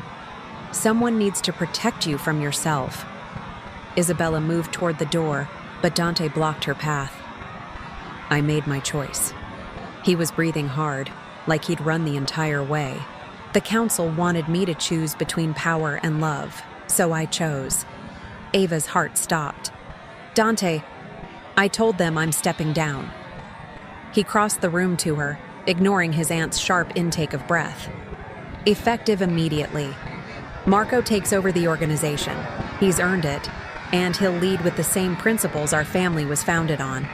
Someone needs to protect you from yourself. Isabella moved toward the door, but Dante blocked her path. I made my choice. He was breathing hard, like he'd run the entire way. The council wanted me to choose between power and love, so I chose. Ava's heart stopped. Dante, I told them I'm stepping down. He crossed the room to her, ignoring his aunt's sharp intake of breath. Effective immediately. Marco takes over the organization. He's earned it, and he'll lead with the same principles our family was founded on.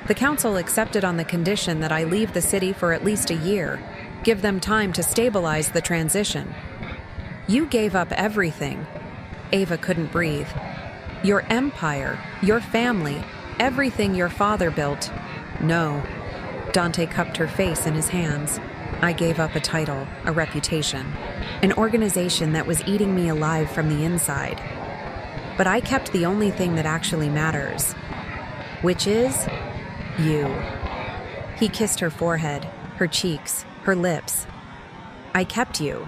The council accepted on the condition that I leave the city for at least a year, give them time to stabilize the transition. You gave up everything. Ava couldn't breathe. Your empire, your family, everything your father built. No. Dante cupped her face in his hands. I gave up a title, a reputation, an organization that was eating me alive from the inside. But I kept the only thing that actually matters, which is you. He kissed her forehead, her cheeks, her lips. I kept you,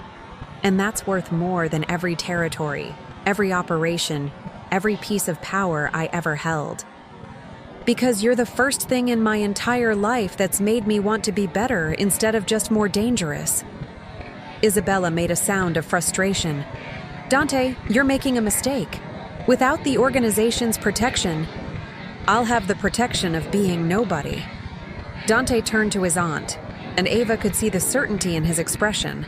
and that's worth more than every territory, every operation, every piece of power I ever held. Because you're the first thing in my entire life that's made me want to be better instead of just more dangerous. Isabella made a sound of frustration. Dante, you're making a mistake. Without the organization's protection, I'll have the protection of being nobody. Dante turned to his aunt, and Ava could see the certainty in his expression.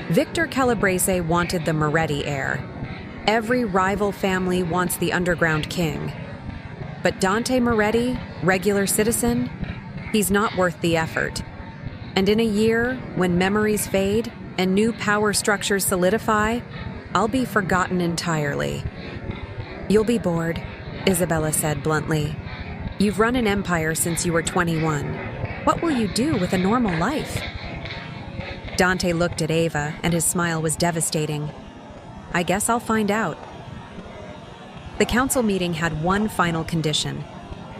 Victor Calabrese wanted the Moretti heir. Every rival family wants the underground king. But Dante Moretti, regular citizen, he's not worth the effort. And in a year, when memories fade and new power structures solidify, I'll be forgotten entirely. You'll be bored, Isabella said bluntly. You've run an empire since you were 21. What will you do with a normal life? Dante looked at Ava, and his smile was devastating. I guess I'll find out. The council meeting had one final condition.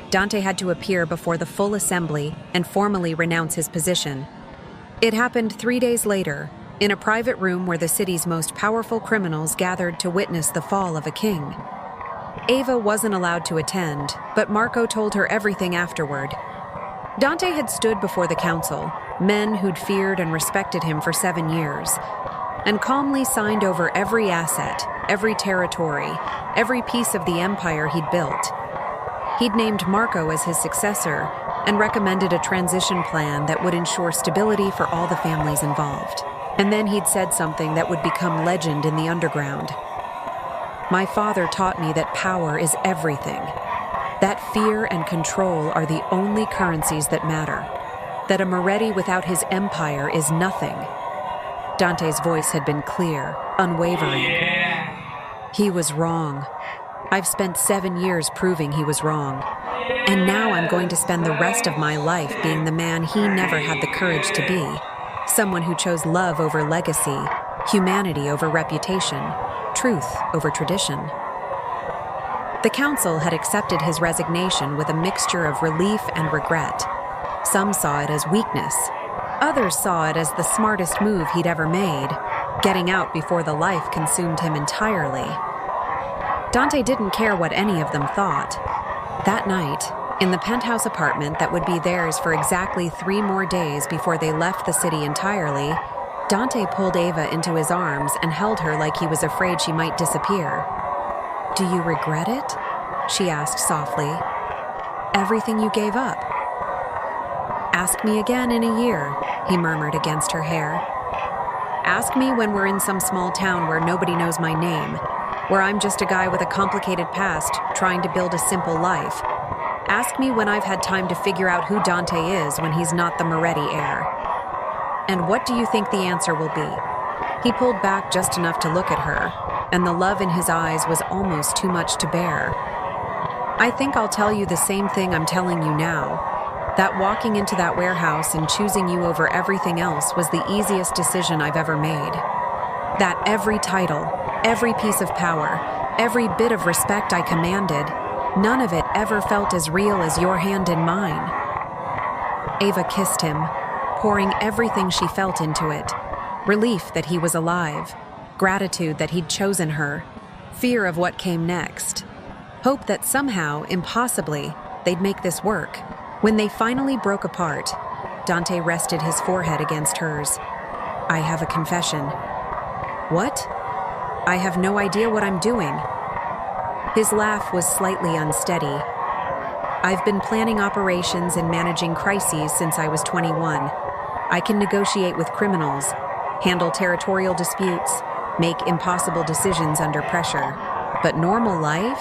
Dante had to appear before the full assembly and formally renounce his position. It happened 3 days later, in a private room where the city's most powerful criminals gathered to witness the fall of a king. Ava wasn't allowed to attend, but Marco told her everything afterward. Dante had stood before the council, men who'd feared and respected him for 7 years, and calmly signed over every asset, every territory, every piece of the empire he'd built. He'd named Marco as his successor and recommended a transition plan that would ensure stability for all the families involved. And then he'd said something that would become legend in the underground. My father taught me that power is everything, that fear and control are the only currencies that matter, that a Moretti without his empire is nothing. Dante's voice had been clear, unwavering. He was wrong. I've spent 7 years proving he was wrong. And now I'm going to spend the rest of my life being the man he never had the courage to be. Someone who chose love over legacy, humanity over reputation, truth over tradition. The council had accepted his resignation with a mixture of relief and regret. Some saw it as weakness. Others saw it as the smartest move he'd ever made, getting out before the life consumed him entirely. Dante didn't care what any of them thought. That night, in the penthouse apartment that would be theirs for exactly 3 more days before they left the city entirely, Dante pulled Ava into his arms and held her like he was afraid she might disappear. Do you regret it? She asked softly. Everything you gave up. Ask me again in a year, he murmured against her hair. Ask me when we're in some small town where nobody knows my name, where I'm just a guy with a complicated past trying to build a simple life. Ask me when I've had time to figure out who Dante is when he's not the Moretti heir. And what do you think the answer will be? He pulled back just enough to look at her, and the love in his eyes was almost too much to bear. I think I'll tell you the same thing I'm telling you now, that walking into that warehouse and choosing you over everything else was the easiest decision I've ever made. That every title, every piece of power, every bit of respect I commanded, none of it ever felt as real as your hand in mine. Ava kissed him, pouring everything she felt into it. Relief that he was alive, gratitude that he'd chosen her, fear of what came next, hope that somehow, impossibly, they'd make this work. When they finally broke apart, Dante rested his forehead against hers. I have a confession. What? I have no idea what I'm doing. His laugh was slightly unsteady. I've been planning operations and managing crises since I was 21. I can negotiate with criminals, handle territorial disputes, make impossible decisions under pressure. But normal life?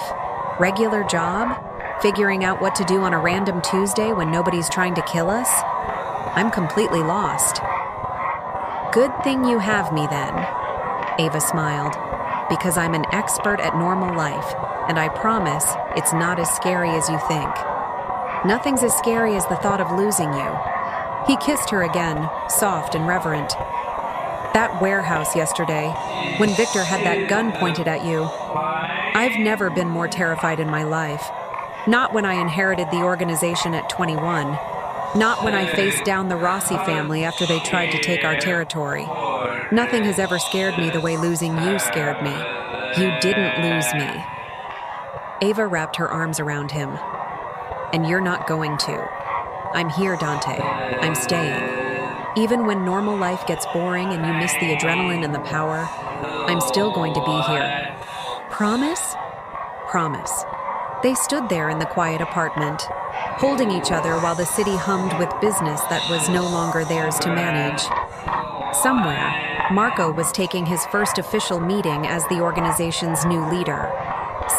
Regular job? Figuring out what to do on a random Tuesday when nobody's trying to kill us? I'm completely lost. Good thing you have me then, Ava smiled, because I'm an expert at normal life, and I promise it's not as scary as you think. Nothing's as scary as the thought of losing you. He kissed her again, soft and reverent. That warehouse yesterday, when Victor had that gun pointed at you, I've never been more terrified in my life. Not when I inherited the organization at 21. Not when I faced down the Rossi family after they tried to take our territory. Nothing has ever scared me the way losing you scared me. You didn't lose me. Ava wrapped her arms around him. And you're not going to. I'm here, Dante. I'm staying. Even when normal life gets boring and you miss the adrenaline and the power, I'm still going to be here. Promise? Promise. They stood there in the quiet apartment, holding each other while the city hummed with business that was no longer theirs to manage. Somewhere, Marco was taking his first official meeting as the organization's new leader.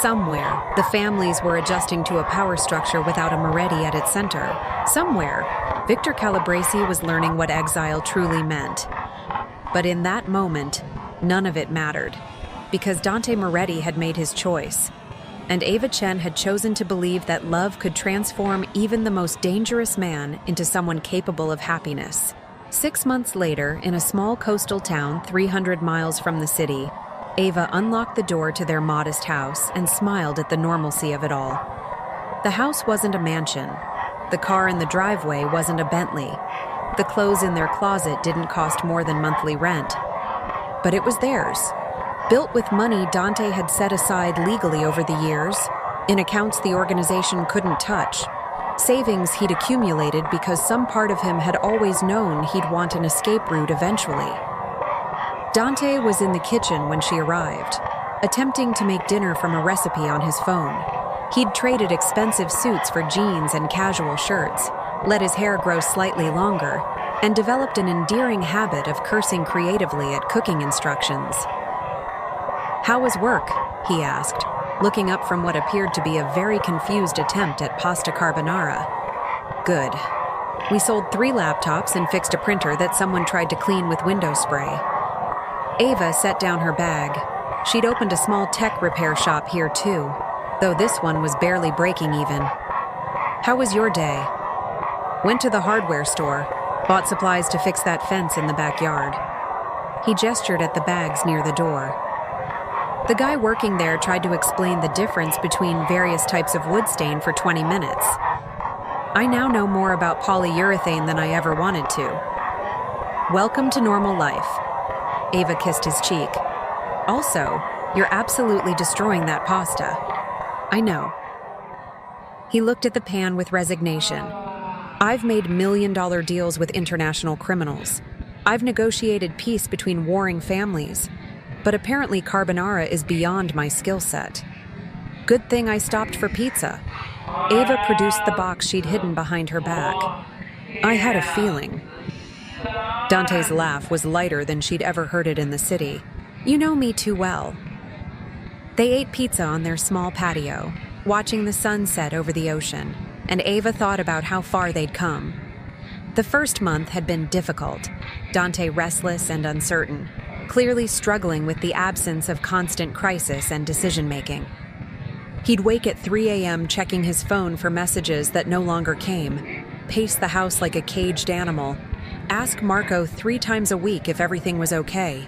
Somewhere, the families were adjusting to a power structure without a Moretti at its center. Somewhere, Victor Calabresi was learning what exile truly meant. But in that moment, none of it mattered, because Dante Moretti had made his choice. And Ava Chen had chosen to believe that love could transform even the most dangerous man into someone capable of happiness. 6 months later, in a small coastal town 300 miles from the city, Ava unlocked the door to their modest house and smiled at the normalcy of it all. The house wasn't a mansion. The car in the driveway wasn't a Bentley. The clothes in their closet didn't cost more than monthly rent. But it was theirs. Built with money Dante had set aside legally over the years, in accounts the organization couldn't touch, savings he'd accumulated because some part of him had always known he'd want an escape route eventually. Dante was in the kitchen when she arrived, attempting to make dinner from a recipe on his phone. He'd traded expensive suits for jeans and casual shirts, let his hair grow slightly longer, and developed an endearing habit of cursing creatively at cooking instructions. "How was work?" he asked, looking up from what appeared to be a very confused attempt at pasta carbonara. "Good. We sold 3 laptops and fixed a printer that someone tried to clean with window spray." Ava set down her bag. She'd opened a small tech repair shop here too, though this one was barely breaking even. "How was your day?" "Went to the hardware store, bought supplies to fix that fence in the backyard." He gestured at the bags near the door. The guy working there tried to explain the difference between various types of wood stain for 20 minutes. "I now know more about polyurethane than I ever wanted to." "Welcome to normal life." Ava kissed his cheek. "Also, you're absolutely destroying that pasta." "I know." He looked at the pan with resignation. "I've made million-dollar deals with international criminals. I've negotiated peace between warring families. But apparently carbonara is beyond my skill set. Good thing I stopped for pizza." Ava produced the box she'd hidden behind her back. "I had a feeling." Dante's laugh was lighter than she'd ever heard it in the city. "You know me too well." They ate pizza on their small patio, watching the sun set over the ocean, and Ava thought about how far they'd come. The first month had been difficult, Dante restless and uncertain, clearly struggling with the absence of constant crisis and decision-making. He'd wake at 3 a.m. checking his phone for messages that no longer came, pace the house like a caged animal, ask Marco 3 times a week if everything was okay.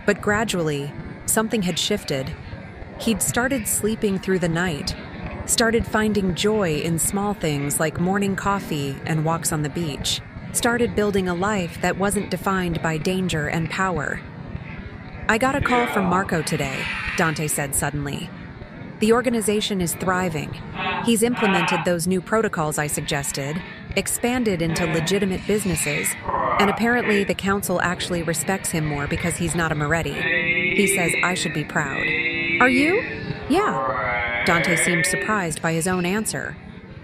But gradually, something had shifted. He'd started sleeping through the night, started finding joy in small things like morning coffee and walks on the beach, started building a life that wasn't defined by danger and power. "I got a call from Marco today," Dante said suddenly. "The organization is thriving. He's implemented those new protocols I suggested, expanded into legitimate businesses, and apparently the council actually respects him more because he's not a Moretti. He says I should be proud. Are you? Yeah. Dante seemed surprised by his own answer.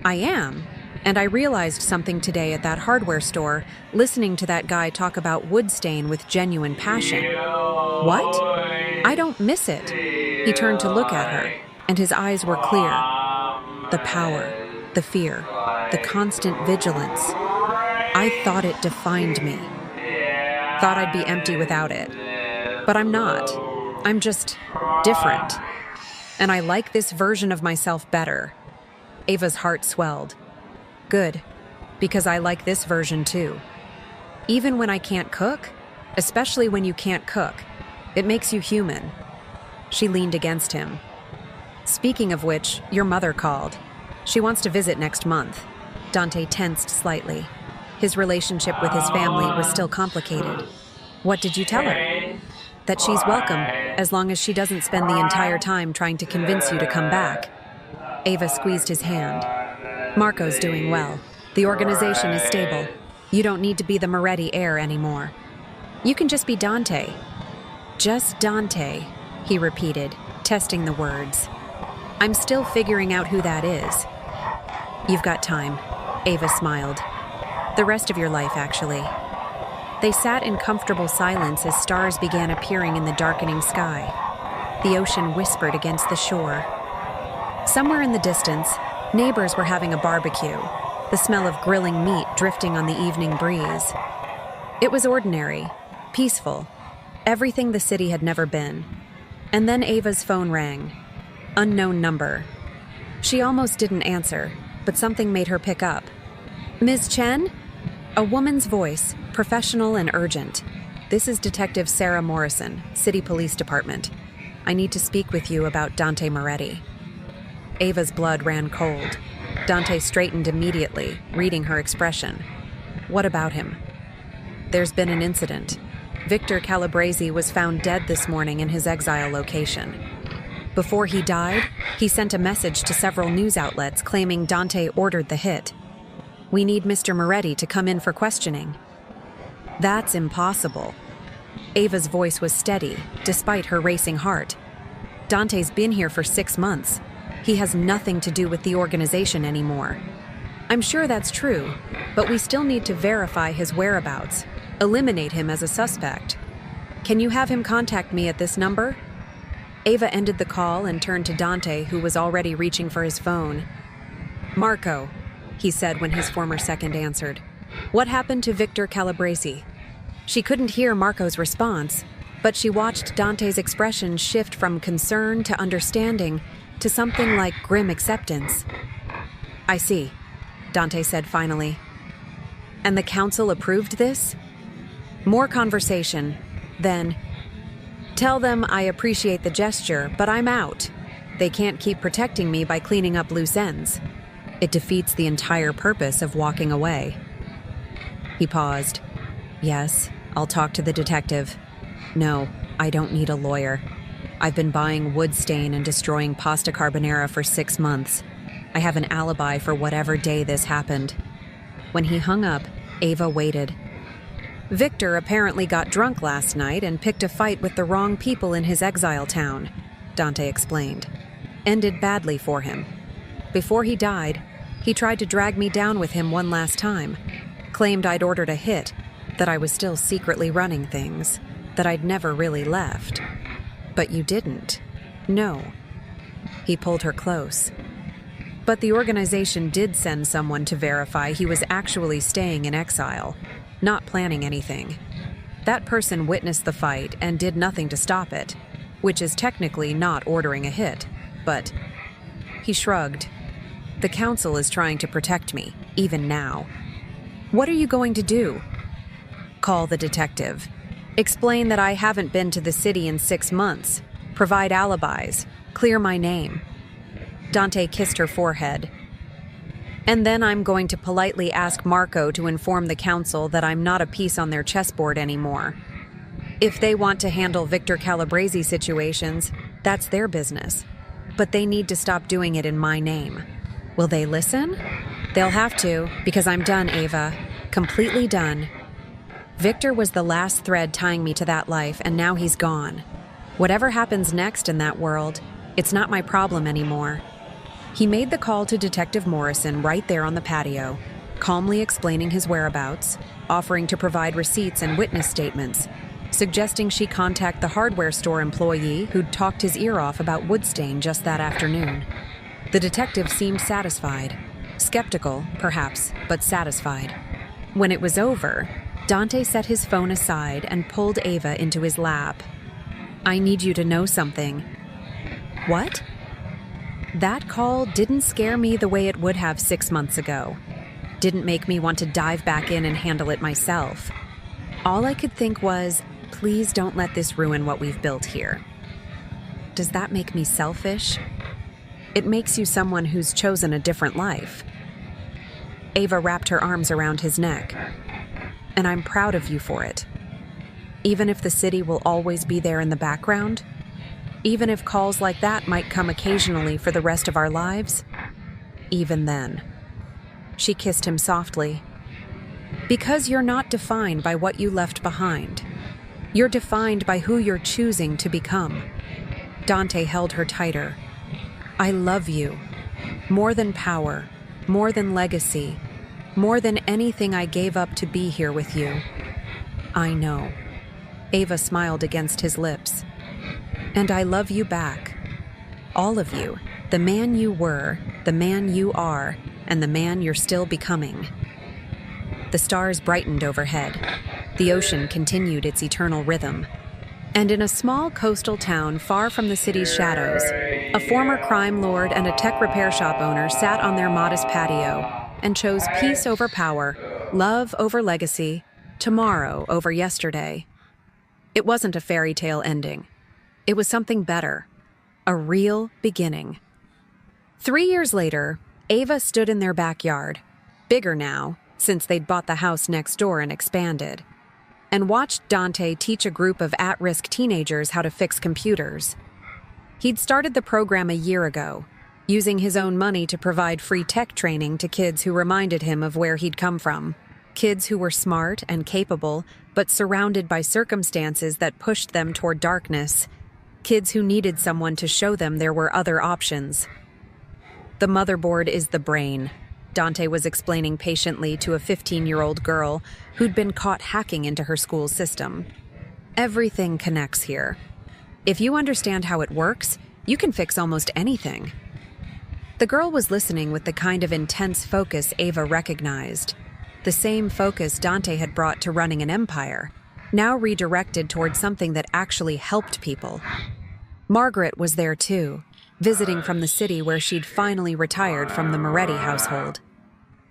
I am. And I realized something today at that hardware store, listening to that guy talk about wood stain with genuine passion. What? I don't miss it. He turned to look at her, and his eyes were clear. The power, the fear, the constant vigilance. I thought it defined me. Thought I'd be empty without it. But I'm not. I'm just different. And I like this version of myself better. Ava's heart swelled. Good, because I like this version too. Even when I can't cook, especially when you can't cook, it makes you human. She leaned against him. Speaking of which, your mother called. She wants to visit next month. Dante tensed slightly. His relationship with his family was still complicated. What did you tell her? That she's welcome, as long as she doesn't spend the entire time trying to convince you to come back. Ava squeezed his hand. Marco's doing well. The organization is stable. You don't need to be the Moretti heir anymore. You can just be Dante. Just Dante, he repeated, testing the words. I'm still figuring out who that is. You've got time, Ava smiled. The rest of your life, actually. They sat in comfortable silence as stars began appearing in the darkening sky. The ocean whispered against the shore. Somewhere in the distance, neighbors were having a barbecue, the smell of grilling meat drifting on the evening breeze. It was ordinary, peaceful, everything the city had never been. And then Ava's phone rang. Unknown number. She almost didn't answer, but something made her pick up. Ms. Chen? A woman's voice, professional and urgent. This is Detective Sarah Morrison, City Police Department. I need to speak with you about Dante Moretti. Ava's blood ran cold. Dante straightened immediately, reading her expression. What about him? There's been an incident. Victor Calabrese was found dead this morning in his exile location. Before he died, he sent a message to several news outlets claiming Dante ordered the hit. We need Mr. Moretti to come in for questioning. That's impossible. Ava's voice was steady, despite her racing heart. Dante's been here for 6 months. He has nothing to do with the organization anymore. I'm sure that's true, but we still need to verify his whereabouts, eliminate him as a suspect. Can you have him contact me at this number? Ava ended the call and turned to Dante, who was already reaching for his phone. Marco, he said when his former second answered. What happened to Victor Calabrese? She couldn't hear Marco's response, but she watched Dante's expression shift from concern to understanding to something like grim acceptance. I see, Dante said finally. And the council approved this? More conversation. Then, tell them I appreciate the gesture, but I'm out. They can't keep protecting me by cleaning up loose ends. It defeats the entire purpose of walking away. He paused. Yes, I'll talk to the detective. No, I don't need a lawyer. I've been buying wood stain and destroying pasta carbonara for 6 months. I have an alibi for whatever day this happened. When he hung up, Ava waited. Victor apparently got drunk last night and picked a fight with the wrong people in his exile town, Dante explained. Ended badly for him. Before he died, he tried to drag me down with him one last time. Claimed I'd ordered a hit, that I was still secretly running things, that I'd never really left. But you didn't. No. He pulled her close. But the organization did send someone to verify he was actually staying in exile, not planning anything. That person witnessed the fight and did nothing to stop it, which is technically not ordering a hit, but... He shrugged. The council is trying to protect me, even now. What are you going to do? Call the detective. Explain that I haven't been to the city in 6 months. Provide alibis. Clear my name. Dante kissed her forehead. And then I'm going to politely ask Marco to inform the council that I'm not a piece on their chessboard anymore. If they want to handle Victor Calabrese situations, that's their business. But they need to stop doing it in my name. Will they listen? They'll have to, because I'm done, Ava. Completely done. Victor was the last thread tying me to that life, and now he's gone. Whatever happens next in that world, it's not my problem anymore. He made the call to Detective Morrison right there on the patio, calmly explaining his whereabouts, offering to provide receipts and witness statements, suggesting she contact the hardware store employee who'd talked his ear off about Woodstain just that afternoon. The detective seemed satisfied. Skeptical, perhaps, but satisfied. When it was over, Dante set his phone aside and pulled Ava into his lap. I need you to know something. What? That call didn't scare me the way it would have 6 months ago. Didn't make me want to dive back in and handle it myself. All I could think was, please don't let this ruin what we've built here. Does that make me selfish? It makes you someone who's chosen a different life. Ava wrapped her arms around his neck. And I'm proud of you for it. Even if the city will always be there in the background, even if calls like that might come occasionally for the rest of our lives, even then. She kissed him softly. Because you're not defined by what you left behind. You're defined by who you're choosing to become. Dante held her tighter. I love you. More than power, more than legacy, more than anything I gave up to be here with you. I know. Ava smiled against his lips. And I love you back. All of you. The man you were, the man you are, and the man you're still becoming. The stars brightened overhead. The ocean continued its eternal rhythm. And in a small coastal town far from the city's shadows, a former crime lord and a tech repair shop owner sat on their modest patio and chose peace over power, love over legacy, tomorrow over yesterday. It wasn't a fairy tale ending. It was something better, a real beginning. 3 years later, Ava stood in their backyard, bigger now, since they'd bought the house next door and expanded, and watched Dante teach a group of at-risk teenagers how to fix computers. He'd started the program a year ago, using his own money to provide free tech training to kids who reminded him of where he'd come from. Kids who were smart and capable, but surrounded by circumstances that pushed them toward darkness. Kids who needed someone to show them there were other options. The motherboard is the brain, Dante was explaining patiently to a 15-year-old girl who'd been caught hacking into her school's system. Everything connects here. If you understand how it works, you can fix almost anything. The girl was listening with the kind of intense focus Ava recognized. The same focus Dante had brought to running an empire, now redirected toward something that actually helped people. Margaret was there too, visiting from the city where she'd finally retired from the Moretti household.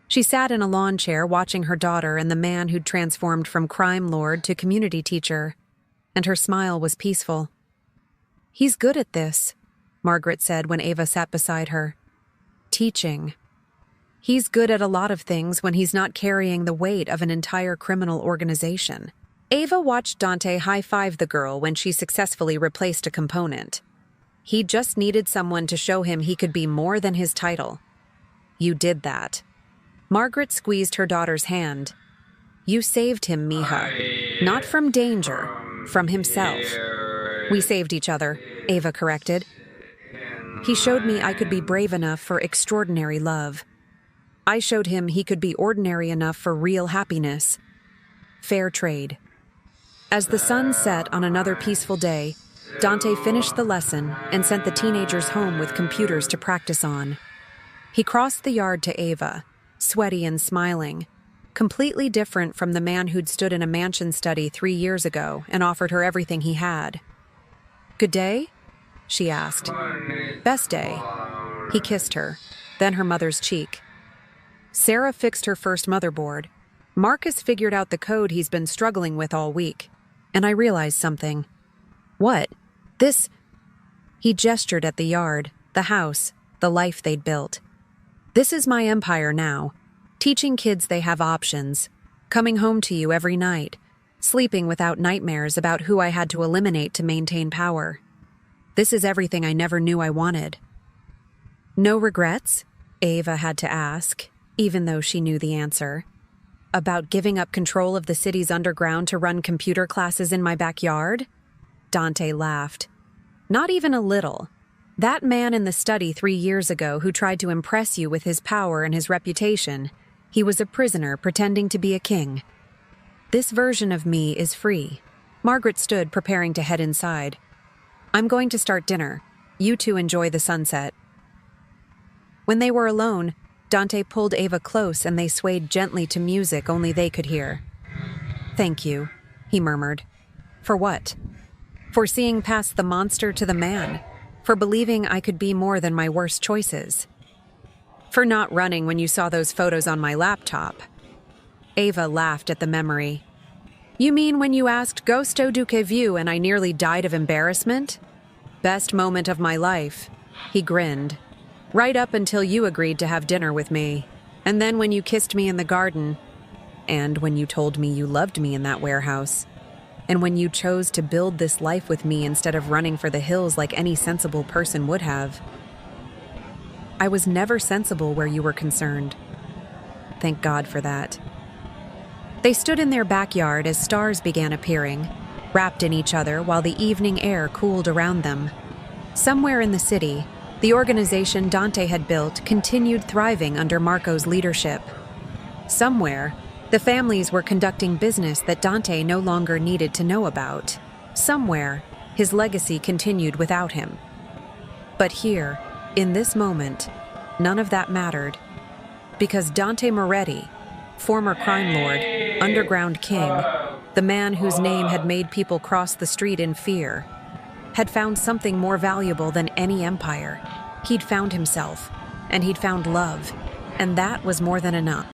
She sat in a lawn chair watching her daughter and the man who'd transformed from crime lord to community teacher, and her smile was peaceful. He's good at this, Margaret said when Ava sat beside her. Teaching. He's good at a lot of things when he's not carrying the weight of an entire criminal organization. Ava watched Dante high-five the girl when she successfully replaced a component. He just needed someone to show him he could be more than his title. You did that. Margaret squeezed her daughter's hand. You saved him, Mija. Not from danger, from himself. We saved each other, Ava corrected. He showed me I could be brave enough for extraordinary love. I showed him he could be ordinary enough for real happiness. Fair trade. As the sun set on another peaceful day, Dante finished the lesson and sent the teenagers home with computers to practice on. He crossed the yard to Ava, sweaty and smiling, completely different from the man who'd stood in a mansion study 3 years ago and offered her everything he had. Good day? She asked. Best day. He kissed her, then her mother's cheek. Sarah fixed her first motherboard. Marcus figured out the code he's been struggling with all week. And I realized something. What? This... He gestured at the yard, the house, the life they'd built. This is my empire now. Teaching kids they have options. Coming home to you every night. Sleeping without nightmares about who I had to eliminate to maintain power. This is everything I never knew I wanted. No regrets? Ava had to ask, even though she knew the answer. About giving up control of the city's underground to run computer classes in my backyard? Dante laughed. Not even a little. That man in the study 3 years ago who tried to impress you with his power and his reputation, he was a prisoner pretending to be a king. This version of me is free. Margaret stood, preparing to head inside. I'm going to start dinner. You two enjoy the sunset. When they were alone, Dante pulled Ava close and they swayed gently to music only they could hear. Thank you, he murmured. For what? For seeing past the monster to the man. For believing I could be more than my worst choices. For not running when you saw those photos on my laptop. Ava laughed at the memory. You mean when you asked Gosto do que viu and I nearly died of embarrassment? Best moment of my life. He grinned. Right up until you agreed to have dinner with me. And then when you kissed me in the garden. And when you told me you loved me in that warehouse. And when you chose to build this life with me instead of running for the hills like any sensible person would have. I was never sensible where you were concerned. Thank God for that. They stood in their backyard as stars began appearing, wrapped in each other while the evening air cooled around them. Somewhere in the city, the organization Dante had built continued thriving under Marco's leadership. Somewhere, the families were conducting business that Dante no longer needed to know about. Somewhere, his legacy continued without him. But here, in this moment, none of that mattered. Because Dante Moretti, former crime lord, underground king, the man whose name had made people cross the street in fear, had found something more valuable than any empire. He'd found himself, and he'd found love, and that was more than enough.